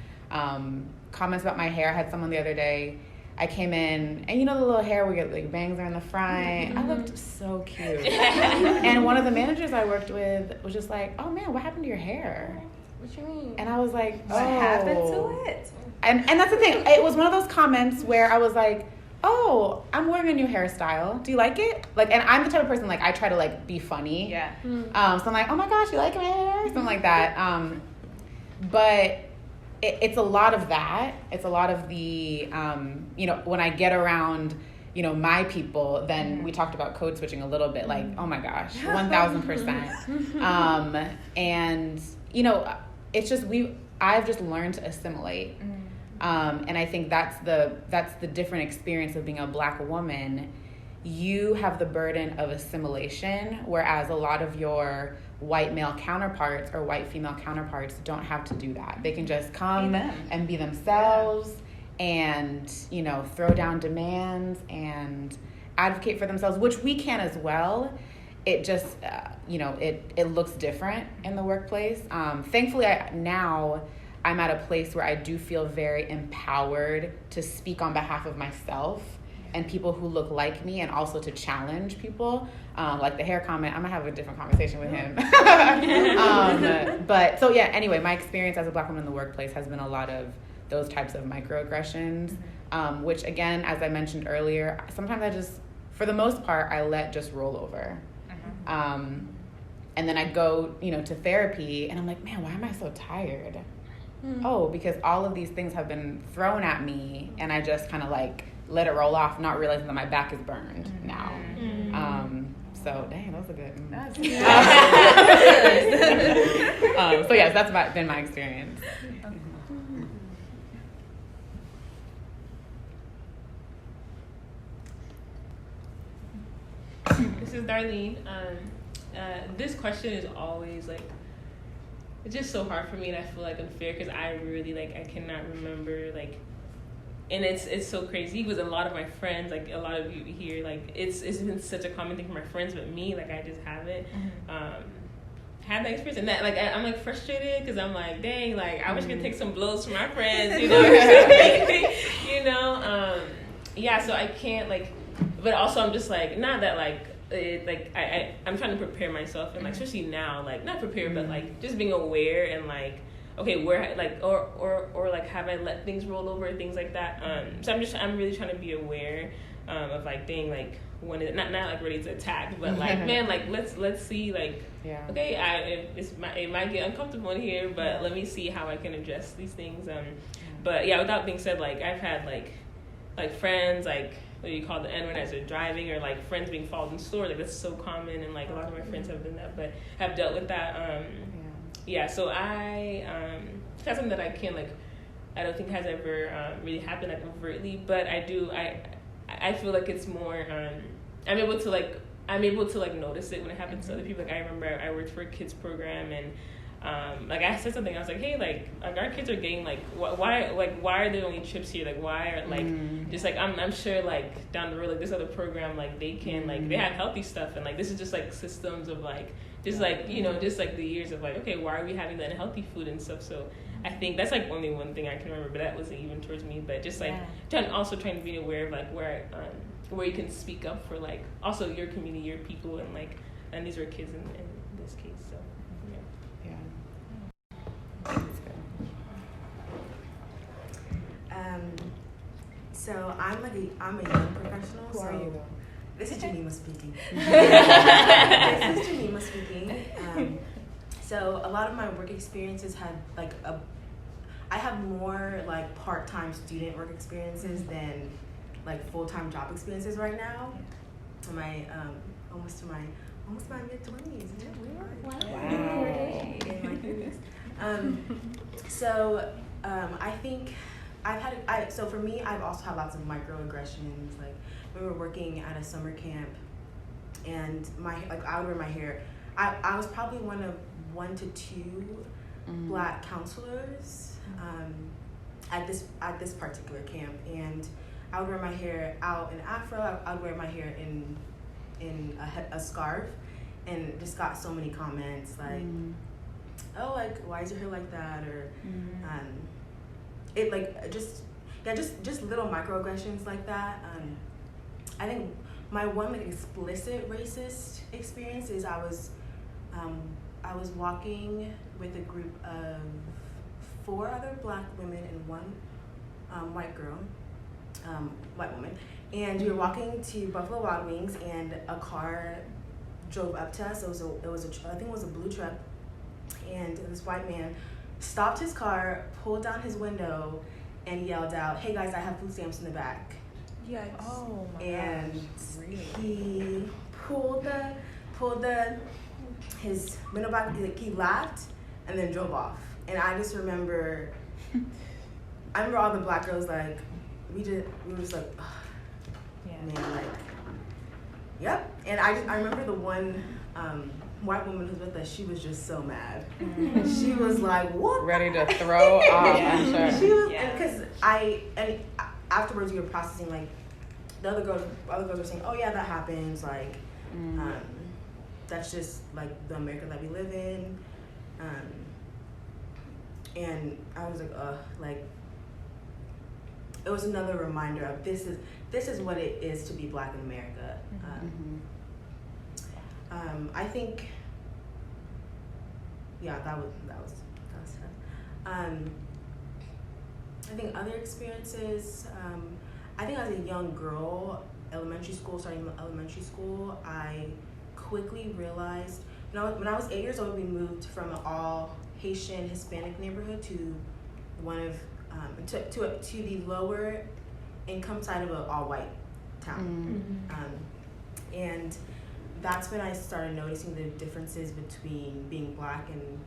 comments about my hair. I had someone the other day, I came in, and the little hair we get, like bangs are in the front. I looked so cute. And one of the managers I worked with was just like, oh man, what happened to your hair? What you mean? And I was like, oh. What happened to it? And that's the thing. It was one of those comments where I was like, oh, I'm wearing a new hairstyle. Do you like it? Like, and I'm the type of person, like, I try to, like, be funny. Yeah. So I'm like, oh my gosh, you like my hair? Something like that. But it's a lot of that. It's a lot of the, when I get around, my people, then we talked about code switching a little bit, like, oh my gosh, 1,000%. And, it's just, I've just learned to assimilate. And I think that's the different experience of being a Black woman. You have the burden of assimilation, whereas a lot of your white male counterparts or white female counterparts don't have to do that. They can just come and be themselves and, throw down demands and advocate for themselves, which we can as well. It just, it looks different in the workplace. Thankfully, I'm at a place where I do feel very empowered to speak on behalf of myself and people who look like me, and also to challenge people. Like the hair comment, I'm gonna have a different conversation with him. But so yeah, anyway, my experience as a Black woman in the workplace has been a lot of those types of microaggressions, which again, as I mentioned earlier, sometimes for the most part, I let just roll over. And then I go, to therapy, and I'm like, man, why am I so tired? Oh, because all of these things have been thrown at me, and I just kind of like let it roll off, not realizing that my back is burned now. So dang, that was a good. So yes, that's been my experience. This is Darlene. This question is always like, it's just so hard for me, and I feel like unfair because I really I cannot remember and it's so crazy because a lot of my friends, like a lot of you here, it's been such a common thing for my friends, but me, I just haven't had that experience, and that I'm frustrated because I'm like, dang, I wish I could take some blows from my friends, yeah. So I can't but also I'm just not that I'm trying to prepare myself, and especially now, not prepare, but just being aware and okay, where or have I let things roll over, things like that. So I'm really trying to be aware of being when it not ready to attack, but man, let's see okay, it might get uncomfortable in here, but let me see how I can address these things. But yeah, without being said, I've had friends what you call the N-word as they're driving, or friends being followed in stores. That's so common, and a lot of my friends have done that, but have dealt with that. Yeah, so that's something that I can't I don't think has ever really happened overtly, but I feel it's more I'm able to notice it when it happens to other people. I remember I worked for a kids program, and Like I said something, I was like, hey, like our kids are getting like why are there only trips here? Like why are like just like I'm sure like down the road like this other program like they can like they have healthy stuff and like this is just like systems of like just like just like the years of like okay why are we having the unhealthy food and stuff. So I think that's like only one thing I can remember, but that wasn't even towards me. But just like trying to be aware of like where you can speak up for like also your community, your people, and like and these were kids in this case. So So I'm a young professional. Who are you though? This is 𝐿 speaking. This is 𝐿 speaking. So a lot of my work experiences had like I have more like part-time student work experiences than like full-time job experiences right now. In my almost to my mid-20s. Wow. In my 30s. So I think so for me, I've also had lots of microaggressions. Like we were working at a summer camp, and I would wear my hair. I was probably one to two Black counselors at this particular camp, and I would wear my hair out in afro. I would wear my hair in a scarf, and just got so many comments like, "Oh, like why is your hair like that?" or it like just little microaggressions like that. I think my one like explicit racist experience is I was walking with a group of 4 other Black women and 1 white woman, and we were walking to Buffalo Wild Wings, and a car drove up to us. I think it was a blue truck, and this white man stopped his car, pulled down his window, and yelled out, "Hey guys, I have food stamps in the back." Yikes. Oh my and gosh. Really? He pulled his window back, he laughed, and then drove off. And I just remember, all the Black girls like, we were just like, man, like, yep. And I remember the one white woman who's with us, she was just so mad. She was like, what? Ready to throw off. Yeah. She was, because afterwards we were processing, like, the other girls were saying, oh yeah, that happens, like, that's just like the America that we live in. And I was like, like, it was another reminder of this is what it is to be Black in America. I think, that was tough. I think other experiences, I think as a young girl, starting elementary school, I quickly realized, when I was 8 years old, we moved from an all Haitian Hispanic neighborhood to one of to the lower income side of an all white town. And that's when I started noticing the differences between being Black and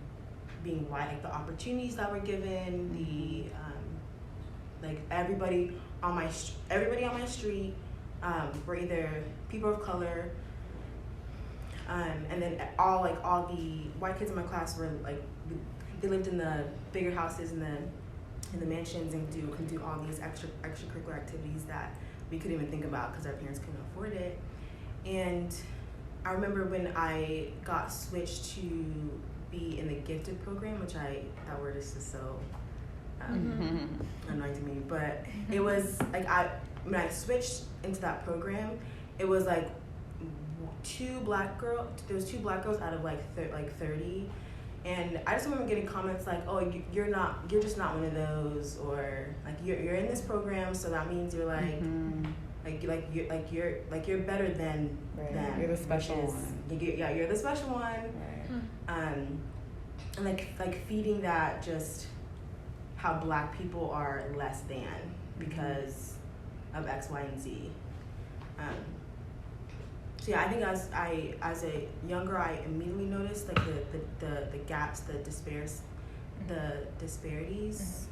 being white, like the opportunities that were given, the like everybody on my street were either people of color, and then all the white kids in my class were like, they lived in the bigger houses in the mansions and can do all these extracurricular activities that we couldn't even think about because our parents couldn't afford it. And I remember when I got switched to be in the gifted program, which that word is just so annoying to me, but it was like when I switched into that program, it was like there was 2 Black girls out of like 30, and I just remember getting comments like, "Oh, you're just not one of those," or like you're in this program, so that means you're like you're better than them. You're the special one. You're the special one. Right. And like feeding that just how Black people are less than because of X, Y, and Z. So I think as a young girl, I immediately noticed like the gaps, the disparities.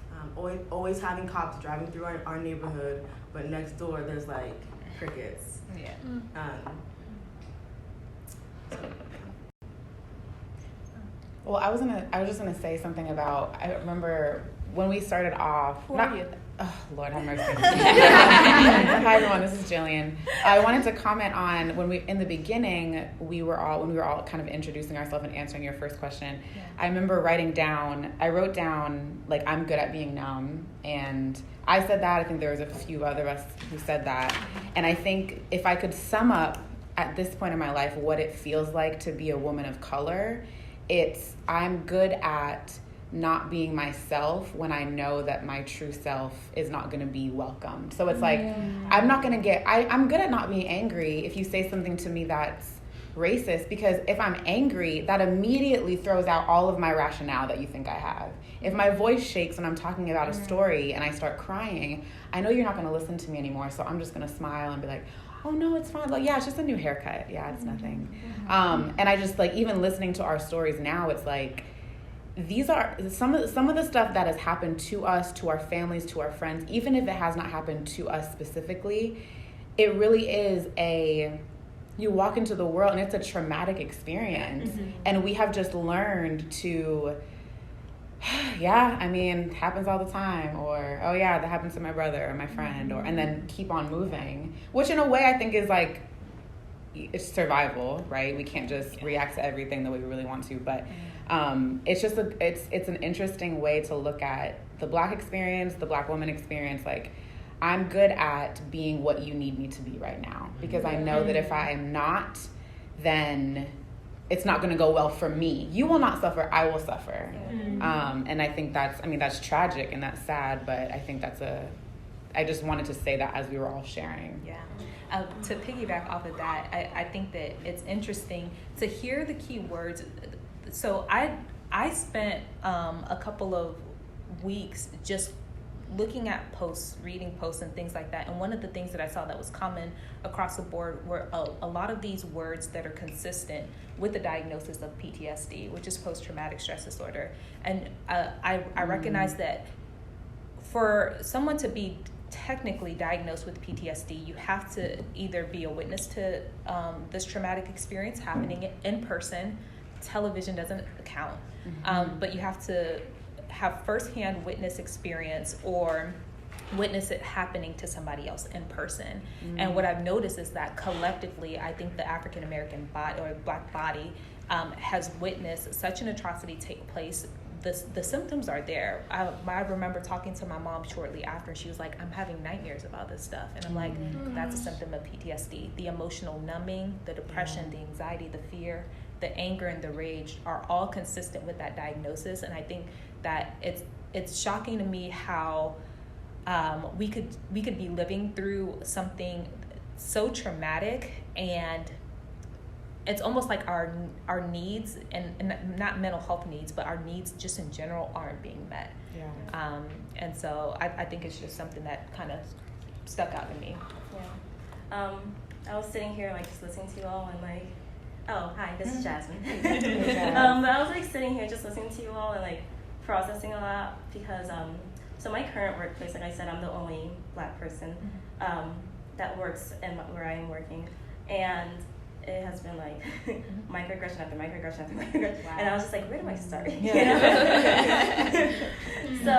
Always having cops driving through our neighborhood, but next door there's like crickets. Yeah. Well, I was just gonna say something about. I remember when we started off. Who are you? Oh, Lord have mercy. Hi everyone, this is Jillian. I wanted to comment on when in the beginning when we were all kind of introducing ourselves and answering your first question. Yeah. I remember I wrote down like I'm good at being numb, and I said that. I think there was a few other of us who said that, and I think if I could sum up at this point in my life what it feels like to be a woman of color, it's I'm good at not being myself when I know that my true self is not going to be welcomed. So it's like, I'm not going to I'm good at not being angry if you say something to me that's racist, because if I'm angry, that immediately throws out all of my rationale that you think I have. If my voice shakes when I'm talking about a story and I start crying, I know you're not going to listen to me anymore, so I'm just going to smile and be like, oh no, it's fine. Like, yeah, it's just a new haircut. Yeah, it's nothing. And I just like, even listening to our stories now, it's like, these are some of the stuff that has happened to us, to our families, to our friends, even if it has not happened to us specifically, it really is you walk into the world and it's a traumatic experience. And we have just learned to, happens all the time, or, oh yeah, that happens to my brother or my friend, and then keep on moving, which in a way I think is like, it's survival, right? We can't just react to everything the way we really want to, but it's just it's an interesting way to look at the Black experience, the Black woman experience. Like, I'm good at being what you need me to be right now, because I know that if I am not, then it's not going to go well for me. You will not suffer, I will suffer. And I think that's tragic and that's sad, but I think I just wanted to say that as we were all sharing. Yeah. To piggyback off of that, I think that it's interesting to hear the key words. So I spent a couple of weeks just looking at posts, reading posts and things like that. And one of the things that I saw that was common across the board were a lot of these words that are consistent with the diagnosis of PTSD, which is post-traumatic stress disorder. And I recognize that for someone to be technically diagnosed with PTSD, you have to either be a witness to this traumatic experience happening in person. Television doesn't count, but you have to have firsthand witness experience or witness it happening to somebody else in person. And what I've noticed is that collectively, I think the African American body or Black body has witnessed such an atrocity take place. The symptoms are there. I remember talking to my mom shortly after, and she was like, I'm having nightmares about this stuff. And I'm like, that's a symptom of PTSD. The emotional numbing, the depression, the anxiety, the fear, the anger, and the rage are all consistent with that diagnosis. And I think that it's shocking to me how we could be living through something so traumatic, and it's almost like our needs and not mental health needs, but our needs just in general aren't being met. And so I think it's just something that kind of stuck out to me. I was sitting here like just listening to you all and like, oh hi, this is Jasmine. I was like sitting here just listening to you all and like processing a lot, because so my current workplace, like I said, I'm the only Black person that works where I am working, and it has been like microaggression after microaggression after microaggression. Wow. And I was just like, where do I start? So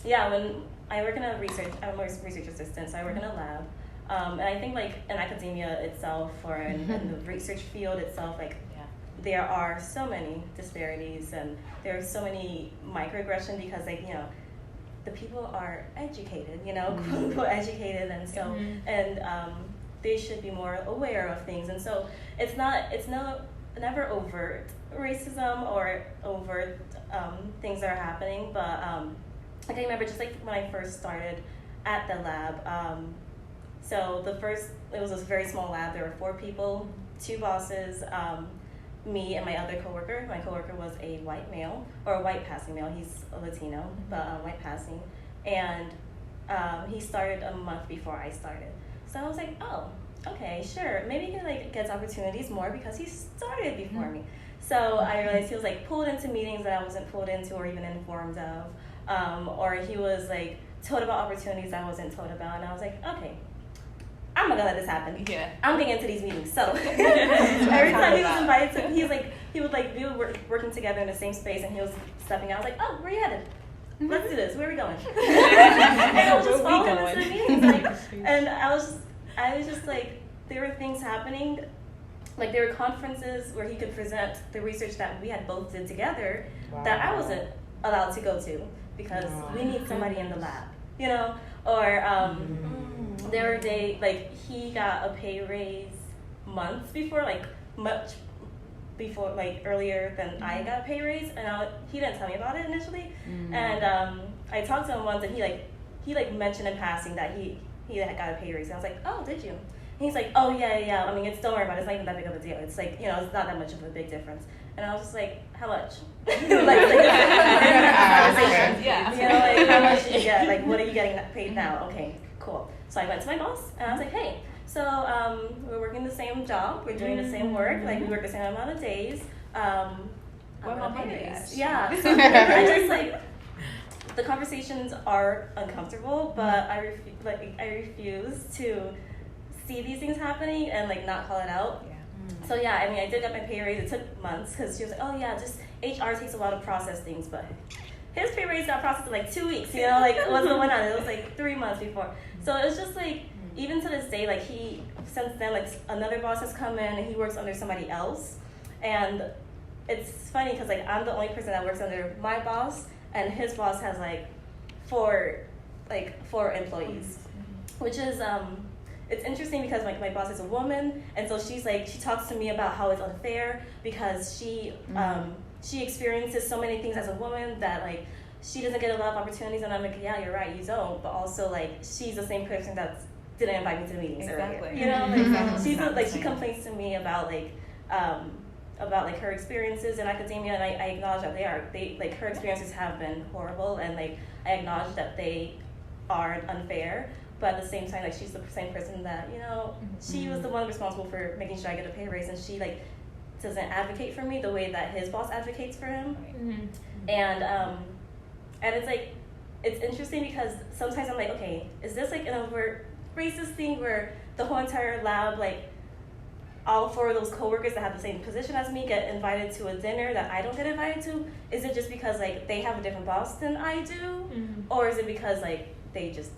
when I work in I'm a research assistant, so I work in a lab. And I think like in academia itself, or in the research field itself, like there are so many disparities and there are so many microaggression, because like, the people are educated, quote unquote educated, and so they should be more aware of things. And so it's never overt racism or overt things that are happening, but like I remember just like when I first started at the lab, so it was a very small lab. There were 4 people, 2 bosses, me and my other coworker. My coworker was a white male, or a white passing male. He's a Latino, but white passing. And he started a month before I started. So I was like, oh, okay, sure. Maybe he like gets opportunities more because he started before me. So I realized he was like pulled into meetings that I wasn't pulled into or even informed of, or he was like told about opportunities I wasn't told about. And I was like, okay, I I'm not gonna let this happen. Yeah. I'm getting into these meetings. So every time he was invited to, he would like, we were working together in the same space, and he was stepping out. I was like, oh, where you headed? Let's do this. Where are we going? And I was just following him into the meetings. Like, and I was just like, there were things happening. Like, there were conferences where he could present the research that we had both did together that I wasn't allowed to go to because we need somebody in the lab, you know? Or there were days, like, he got a pay raise months before, like, much before, like, earlier than I got a pay raise, and he didn't tell me about it initially. And I talked to him once, and he mentioned in passing that he had got a pay raise. And I was like, oh, did you? And he's like, oh, yeah. I mean, don't worry about it. It's not even that big of a deal. It's like, you know, it's not that much of a big difference. And I was just like, how much? Yeah. You know, like, how much do you get? Like, what are you getting paid now? Okay, cool. So I went to my boss, and I was like, hey, so we're working the same job. We're doing the same work. Like, we work the same amount of days. What about pay raise? Yeah. So I just, like, the conversations are uncomfortable, but I refuse to see these things happening and, like, not call it out. So yeah, I mean, I did get my pay raise. It took months because she was like, oh yeah, just HR takes a while to process things, but his pay raise got processed in like 2 weeks, you know, like what's going on? It was like 3 months before. So it was just like, even to this day, like since then, like another boss has come in and he works under somebody else. And it's funny because like I'm the only person that works under my boss, and his boss has like four employees, which is, it's interesting because my boss is a woman, and so she talks to me about how it's unfair because she experiences so many things as a woman that like she doesn't get a lot of opportunities, and I'm like, yeah, you're right, you don't, but also like she's the same person that didn't invite me to the meetings earlier, you know, like she's like she complains to me about her experiences in academia, and I acknowledge that they like her experiences have been horrible, and like I acknowledge that they are unfair. But at the same time, like she's the same person that, you know, she was the one responsible for making sure I get a pay raise, and she like doesn't advocate for me the way that his boss advocates for him. And it's like, it's interesting because sometimes I'm like, okay, is this like an overt racist thing where the whole entire lab, like all four of those coworkers that have the same position as me get invited to a dinner that I don't get invited to? Is it just because like they have a different boss than I do, or is it because like they just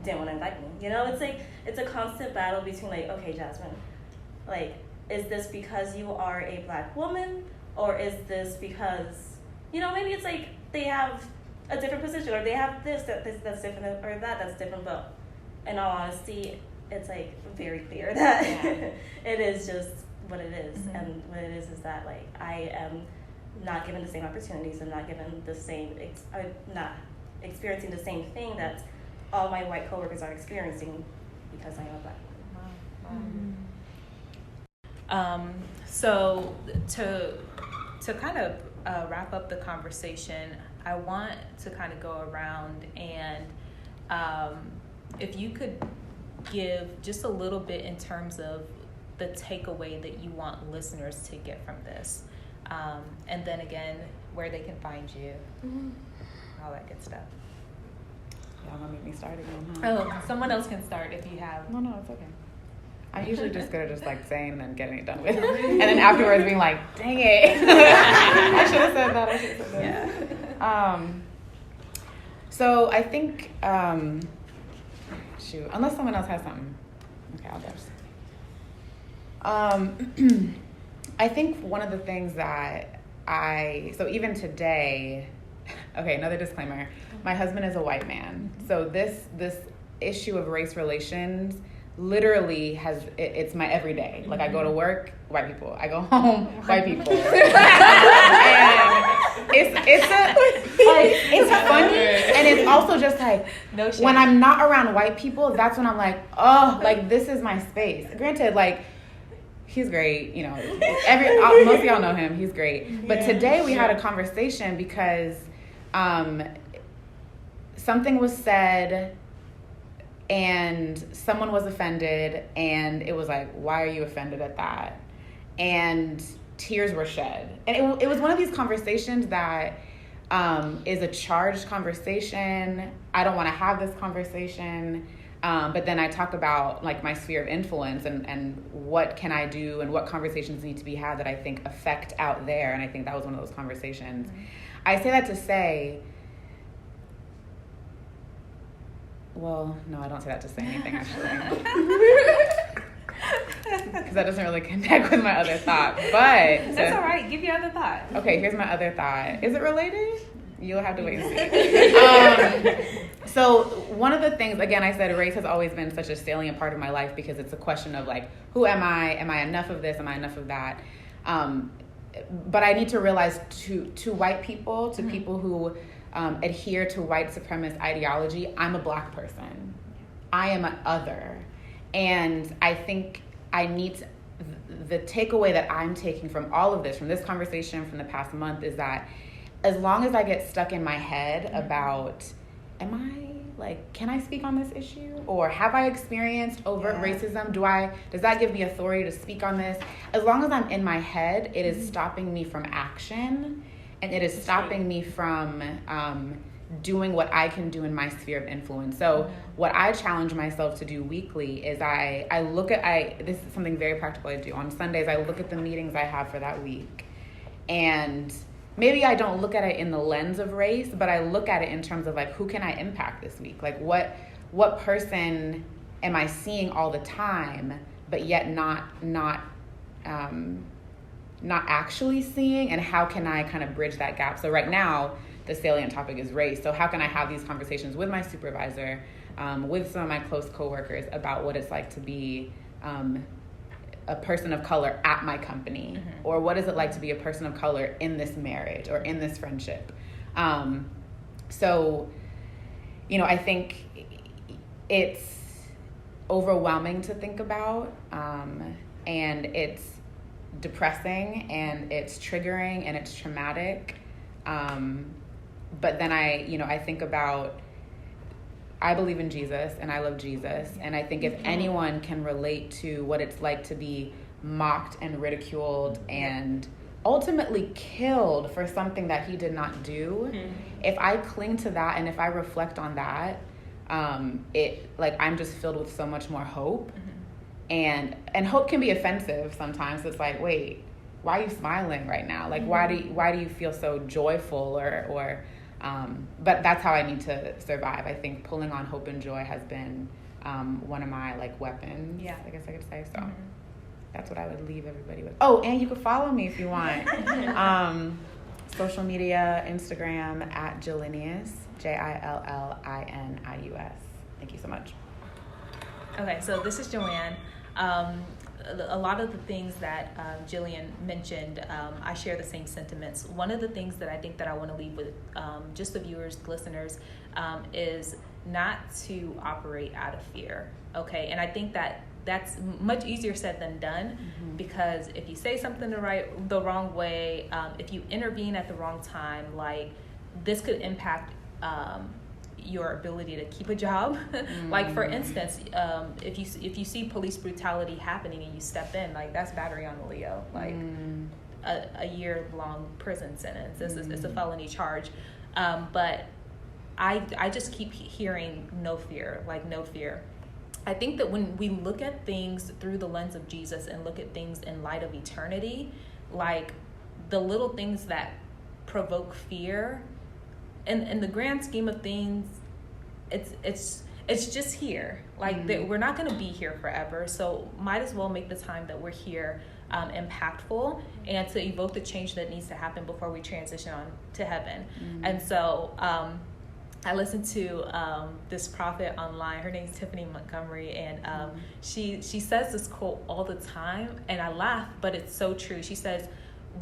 didn't want to invite me? You know, it's like, it's a constant battle between like, okay, Jasmine, like, is this because you are a Black woman, or is this because, you know, maybe it's like they have a different position, or they have this that's different, or that's different, but in all honesty, it's like very clear that it is just what it is. And what it is that like I am not given the same opportunities, and not given the same not experiencing the same thing that all my white coworkers are experiencing because I am a Black woman. So to kind of wrap up the conversation, I want to kind of go around and if you could give just a little bit in terms of the takeaway that you want listeners to get from this, and then again where they can find you, all that good stuff. Y'all gonna make me start again, huh? Oh, someone else can start if you have. No, it's okay. I'm usually just good at just like saying and then getting it done with, and then afterwards being like, dang it, I should have said that. Yeah. So I think, unless someone else has something, okay, I'll go. I think one of the things that so even today, okay, another disclaimer. My husband is a white man. So this issue of race relations literally it's my everyday. Like I go to work, white people. I go home, white people. And it's funny, and it's also just like when I'm not around white people, that's when I'm like, oh, like this is my space. Granted, like he's great, you know. Most of y'all know him. He's great. But today we had a conversation because something was said and someone was offended, and it was like, why are you offended at that? And tears were shed. And it was one of these conversations that is a charged conversation. I don't want to have this conversation. But then I talk about like my sphere of influence and what can I do and what conversations need to be had that I think affect out there. And I think that was one of those conversations. Mm-hmm. I say that to say, well, no, I don't say that to say anything actually. Because that doesn't really connect with my other thought. But that's all right. Give your other thought. Okay, here's my other thought. Is it related? You'll have to wait and see. So one of the things, again, I said race has always been such a salient part of my life because it's a question of like, who am I? Am I enough of this? Am I enough of that? But I need to realize to white people, to people who adhere to white supremacist ideology, I'm a Black person. I am an other. And I think I need to, the takeaway that I'm taking from all of this, from this conversation, from the past month, is that as long as I get stuck in my head about, can I speak on this issue? Or have I experienced overt racism? Does that give me authority to speak on this? As long as I'm in my head, it is stopping me from action, and it is stopping me from doing what I can do in my sphere of influence. So what I challenge myself to do weekly is I look at, this is something very practical I do. On Sundays, I look at the meetings I have for that week. And maybe I don't look at it in the lens of race, but I look at it in terms of like, who can I impact this week? Like what person am I seeing all the time, but yet not actually seeing, and how can I kind of bridge that gap? So right now, the salient topic is race. So how can I have these conversations with my supervisor, with some of my close coworkers about what it's like to be a person of color at my company, or what is it like to be a person of color in this marriage or in this friendship? So, I think it's overwhelming to think about, and it's depressing, and it's triggering, and it's traumatic. But then I think about, I believe in Jesus and I love Jesus. And I think if anyone can relate to what it's like to be mocked and ridiculed and ultimately killed for something that he did not do, if I cling to that and if I reflect on that, I'm just filled with so much more hope. And hope can be offensive sometimes. It's like, wait, why are you smiling right now? Like, why do you feel so joyful but that's how I need to survive. I think pulling on hope and joy has been one of my weapons, I guess I could say. So that's what I would leave everybody with. Oh, and you can follow me if you want. Social media, Instagram at @Jillinius, JILLINIUS. Thank you so much. Okay, so this is Joanne. A lot of the things that Jillian mentioned, I share the same sentiments. One of the things that I think that I want to leave with just the viewers, listeners, is not to operate out of fear, okay? And I think that that's much easier said than done, because if you say something the wrong way, if you intervene at the wrong time, this could impact your ability to keep a job. Like, for instance, if you see police brutality happening and you step in, that's battery on the Leo, a year-long prison sentence. It's a felony charge. But I just keep hearing no fear. I think that when we look at things through the lens of Jesus and look at things in light of eternity, the little things that provoke fear, in the grand scheme of things, it's just here. We're not going to be here forever, so might as well make the time that we're here impactful, and to evoke the change that needs to happen before we transition on to heaven. And so I listened to this prophet online. Her name's Tiffany Montgomery, and she says this quote all the time, and I laugh, but it's so true. She says,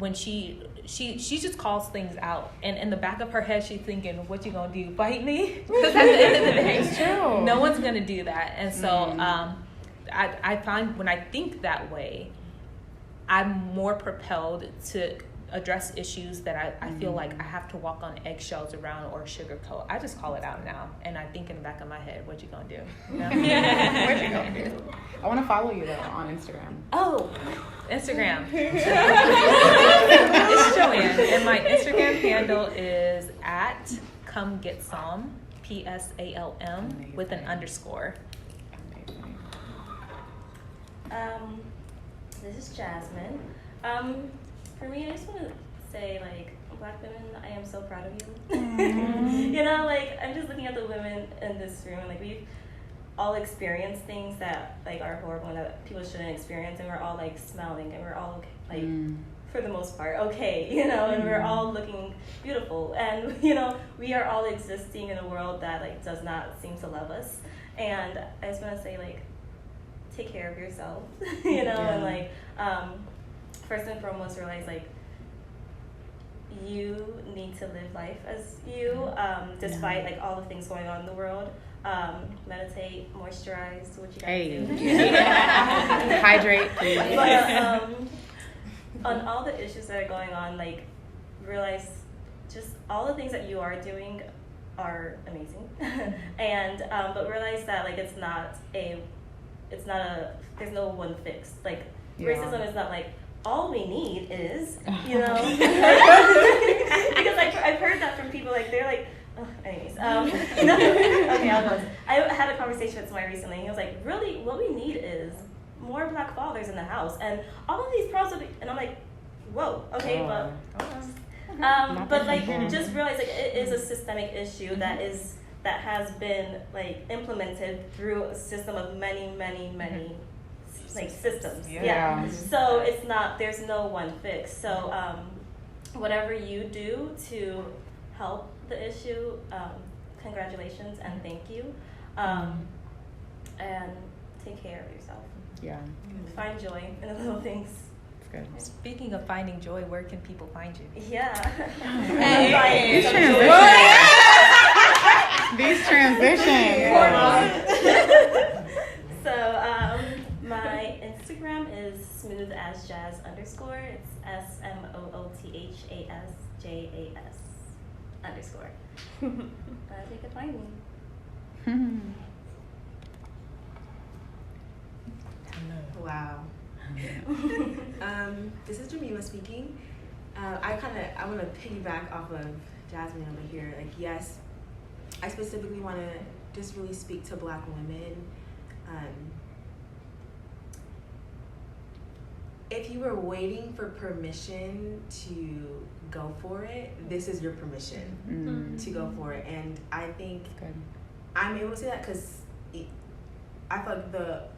when she just calls things out, and in the back of her head she's thinking, what you gonna do, fight me? Because at the end of the day, it's true. No one's gonna do that. And so I find when I think that way, I'm more propelled to address issues that I feel like I have to walk on eggshells around or sugarcoat. I just call it out now, and I think in the back of my head, what you gonna do? You know? What you gonna do? I want to follow you though on Instagram. Oh, Instagram. It's Joanne, and my Instagram handle is @ComeGetSalm, PSALM, with an underscore. This is Jasmine. For me, I just want to say, like, Black women, I am so proud of you. You know, like, I'm just looking at the women in this room, and, like, we've all experienced things that, like, are horrible and that people shouldn't experience, and we're all, like, smiling, and we're all, like, for the most part, okay, you know, and we're all looking beautiful, and, you know, we are all existing in a world that, like, does not seem to love us, and I just want to say, like, take care of yourself, you know, and, like, first and foremost, realize, like, you need to live life as you, despite, like, all the things going on in the world. Meditate, moisturize, what you guys do. Hydrate, please. But, on all the issues that are going on, like, realize just all the things that you are doing are amazing. And, but realize that, like, there's no one fix. Like, racism is not like, all we need is, you know, because I've heard that from people, like, they're like, oh, anyways, you know, okay, I'll go. I had a conversation with somebody recently, and he was like, really, what we need is more Black fathers in the house, and all of these problems, and I'm like, whoa, okay, but like, just realize, like, it is a systemic issue that has been, like, implemented through a system of many like systems. Yeah. So it's not, there's no one fix. So whatever you do to help the issue, congratulations and thank you. And take care of yourself. Yeah. Find joy in the little things. Good. Speaking of finding joy, where can people find you? Yeah. These transitions. So my Instagram is smoothasjazz_. It's SMOOTHASJAS_. They can find me. Wow. This is 𝐿 speaking. I want to piggyback off of Jasmine over here. Like, yes, I specifically want to just really speak to Black women. If you were waiting for permission to go for it, this is your permission to go for it. And I think I'm able to say that because I feel like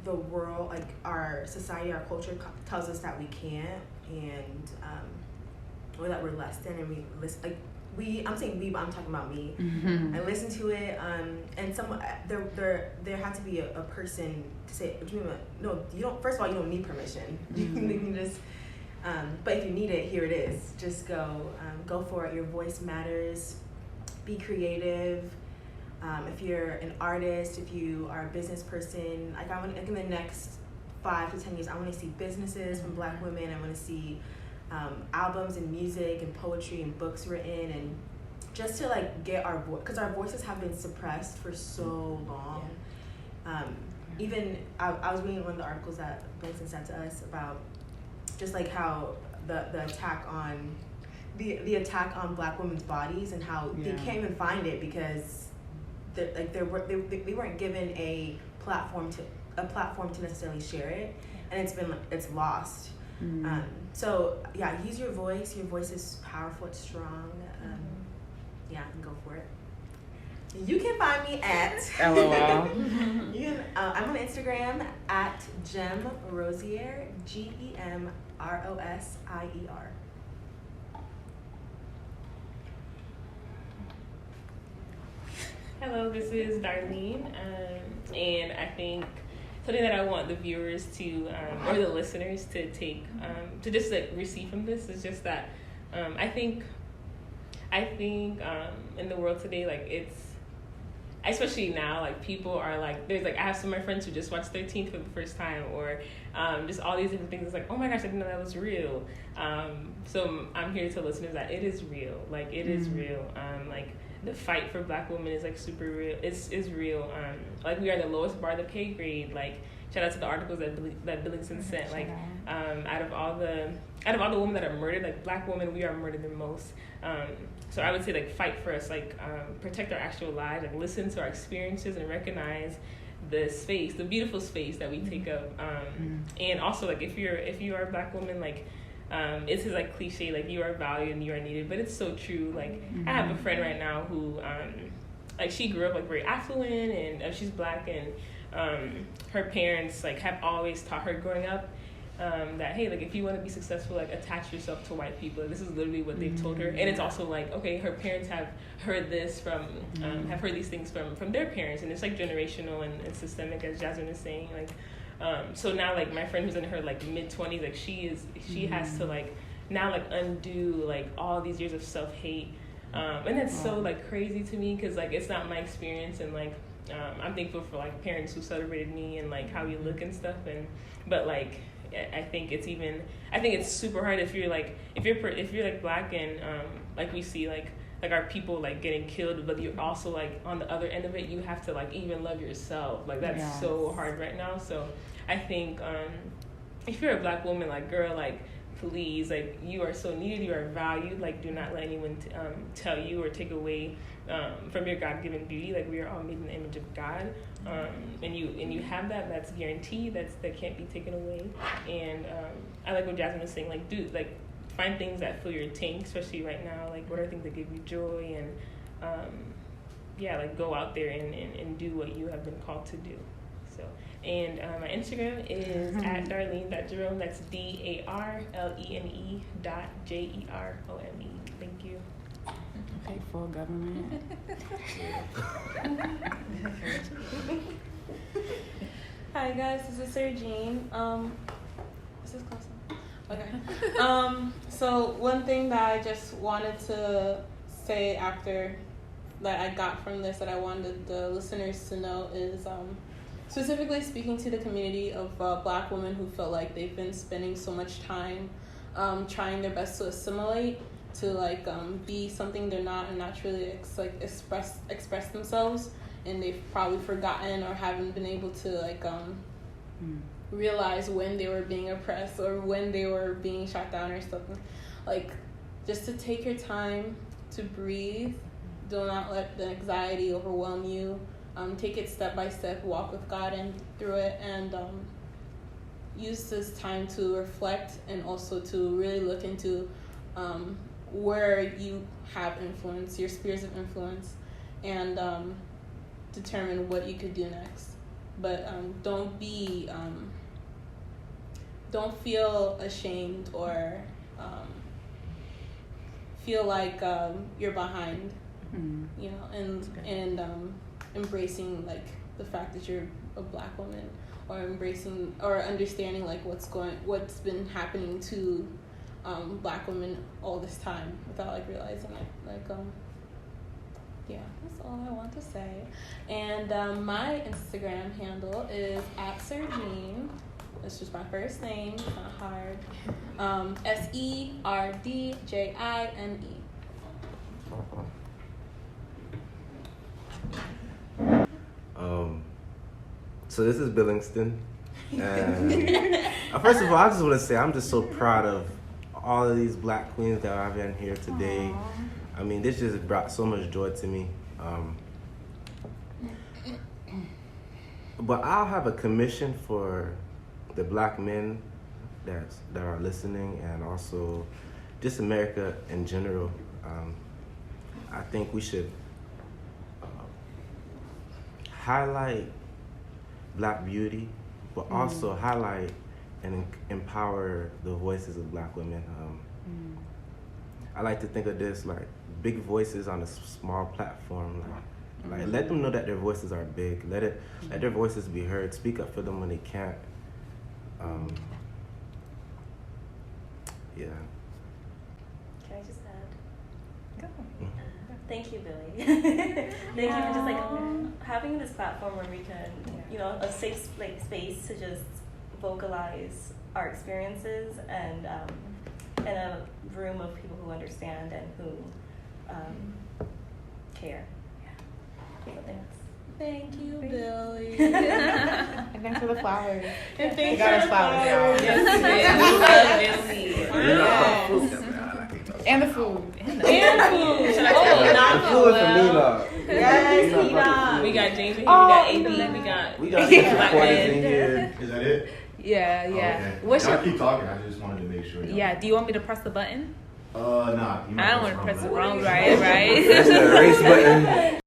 the world, like our society, our culture tells us that we can't, and or that we're less than, and we listen. Like I'm saying we, but I'm talking about me. I listen to it, and someone there had to be a person to say, no, you don't. First of all, you don't need permission. You can just. But if you need it, here it is. Just go for it. Your voice matters. Be creative. If you're an artist, if you are a business person, like in the next 5 to 10 years, I want to see businesses from Black women. I want to see albums and music and poetry and books written, and just to like get our voice, because our voices have been suppressed for so long. Even I was reading one of the articles that Benson sent to us about just like how the attack on the attack on Black women's bodies, and how they can't even find it because they weren't given a platform to necessarily share it, and it's lost. So yeah, use your voice. Your voice is powerful. It's strong. Yeah, go for it. You can find me at LOL. I'm on Instagram at 𝐿 𝐪𝐸𝐴, 𝐿 Hello, this is Darlene, and I think something that I want the viewers to, or the listeners to take, to just like receive from this is just that I think in the world today, like it's, especially now, like people are like, there's like, I have some of my friends who just watched 13th for the first time, or just all these different things. It's like, oh my gosh, I didn't know that was real. So I'm here to tell listeners that it is real. Like it is real. Like the fight for Black women is like super real. It's real. Like we are the lowest bar of the pay grade. Like shout out to the articles that Billington sent. Like out of all the women that are murdered, like Black women, we are murdered the most. So I would say like fight for us, like protect our actual lives, like listen to our experiences and recognize the space, the beautiful space that we take up. And also, like, if you are a Black woman, like, it's his like cliche, like, you are valued and you are needed, but it's so true. Like, I have a friend right now who like, she grew up like very affluent, and she's Black, and her parents like have always taught her growing up that, hey, like, if you want to be successful, like, attach yourself to white people. Like, this is literally what they've told her. And it's also like, okay, her parents have heard this from have heard these things from their parents, and it's like generational and systemic, as Jasmine is saying. Like, so now, like, my friend who's in her like mid-20s, like, she has to like now like undo like all these years of self-hate, and that's so like crazy to me, because like it's not my experience, and like I'm thankful for like parents who celebrated me and like how you look and stuff, but like I think it's super hard if you're like Black, and like we see like our people like getting killed, but you're also like on the other end of it, you have to like even love yourself. Like, that's so hard right now. So I think if you're a Black woman, like, girl, like, please, like, you are so needed, you are valued. Like, do not let anyone tell you or take away from your God-given beauty. Like, we are all made in the image of God, and you have that's guaranteed. That can't be taken away. And I like what Jasmine was saying. Like, find things that fill your tank, especially right now. Like, what are things that give you joy? And like, go out there and do what you have been called to do. So, and my Instagram is at Darlene.Jerome. That's DARLENE.JEROME. Thank you. Okay, full government. Hi guys, this is Sergine. Is this close enough? Okay. So one thing that I just wanted to say after that I got from this that I wanted the listeners to know is specifically speaking to the community of Black women who feel like they've been spending so much time trying their best to assimilate, to like be something they're not, and not truly express themselves, and they've probably forgotten or haven't been able to like realize when they were being oppressed or when they were being shot down or something. Like, just to take your time to breathe. Do not let the anxiety overwhelm you. Take it step by step, walk with God and through it, and use this time to reflect, and also to really look into where you have influence, your spheres of influence, and determine what you could do next. But don't feel ashamed or feel like you're behind, you know, and embracing like the fact that you're a Black woman, or embracing or understanding like what's been happening to Black women all this time without like realizing it. Like yeah, that's all I want to say. And my Instagram handle is @Sergine. It's just my first name. It's not hard. SERDJINE. So this is Billingston, and first of all, I just want to say I'm just so proud of all of these Black queens that I've been here today. Aww. I mean, this just brought so much joy to me. But I'll have a commission for the Black men that are listening, and also just America in general. I think we should highlight Black beauty, but also highlight and empower the voices of Black women. I like to think of this like big voices on a small platform. Like let them know that their voices are big. Let their voices be heard. Speak up for them when they can't. Yeah. Can I just add? Go. Thank you, Billy. Thank you for just like having this platform where we can, you know, a safe space to just vocalize our experiences, and in a room of people who understand and who care. Yeah. So thanks. Thank you, Billy. And thanks for the flowers. And thanks you got us flowers, y'all. Yes, Billy. And the food. And food. Oh, not the food for me, Lord. Yes, Tina. We got got James in here. We got AB. We got some supporters in here. Is that it? Yeah. Okay. What's Y'all your? keep talking. I just wanted to make sure. Yeah. Do you want me to press the button? Nah. I don't want to press the wrong. button. Right. That's the erase button.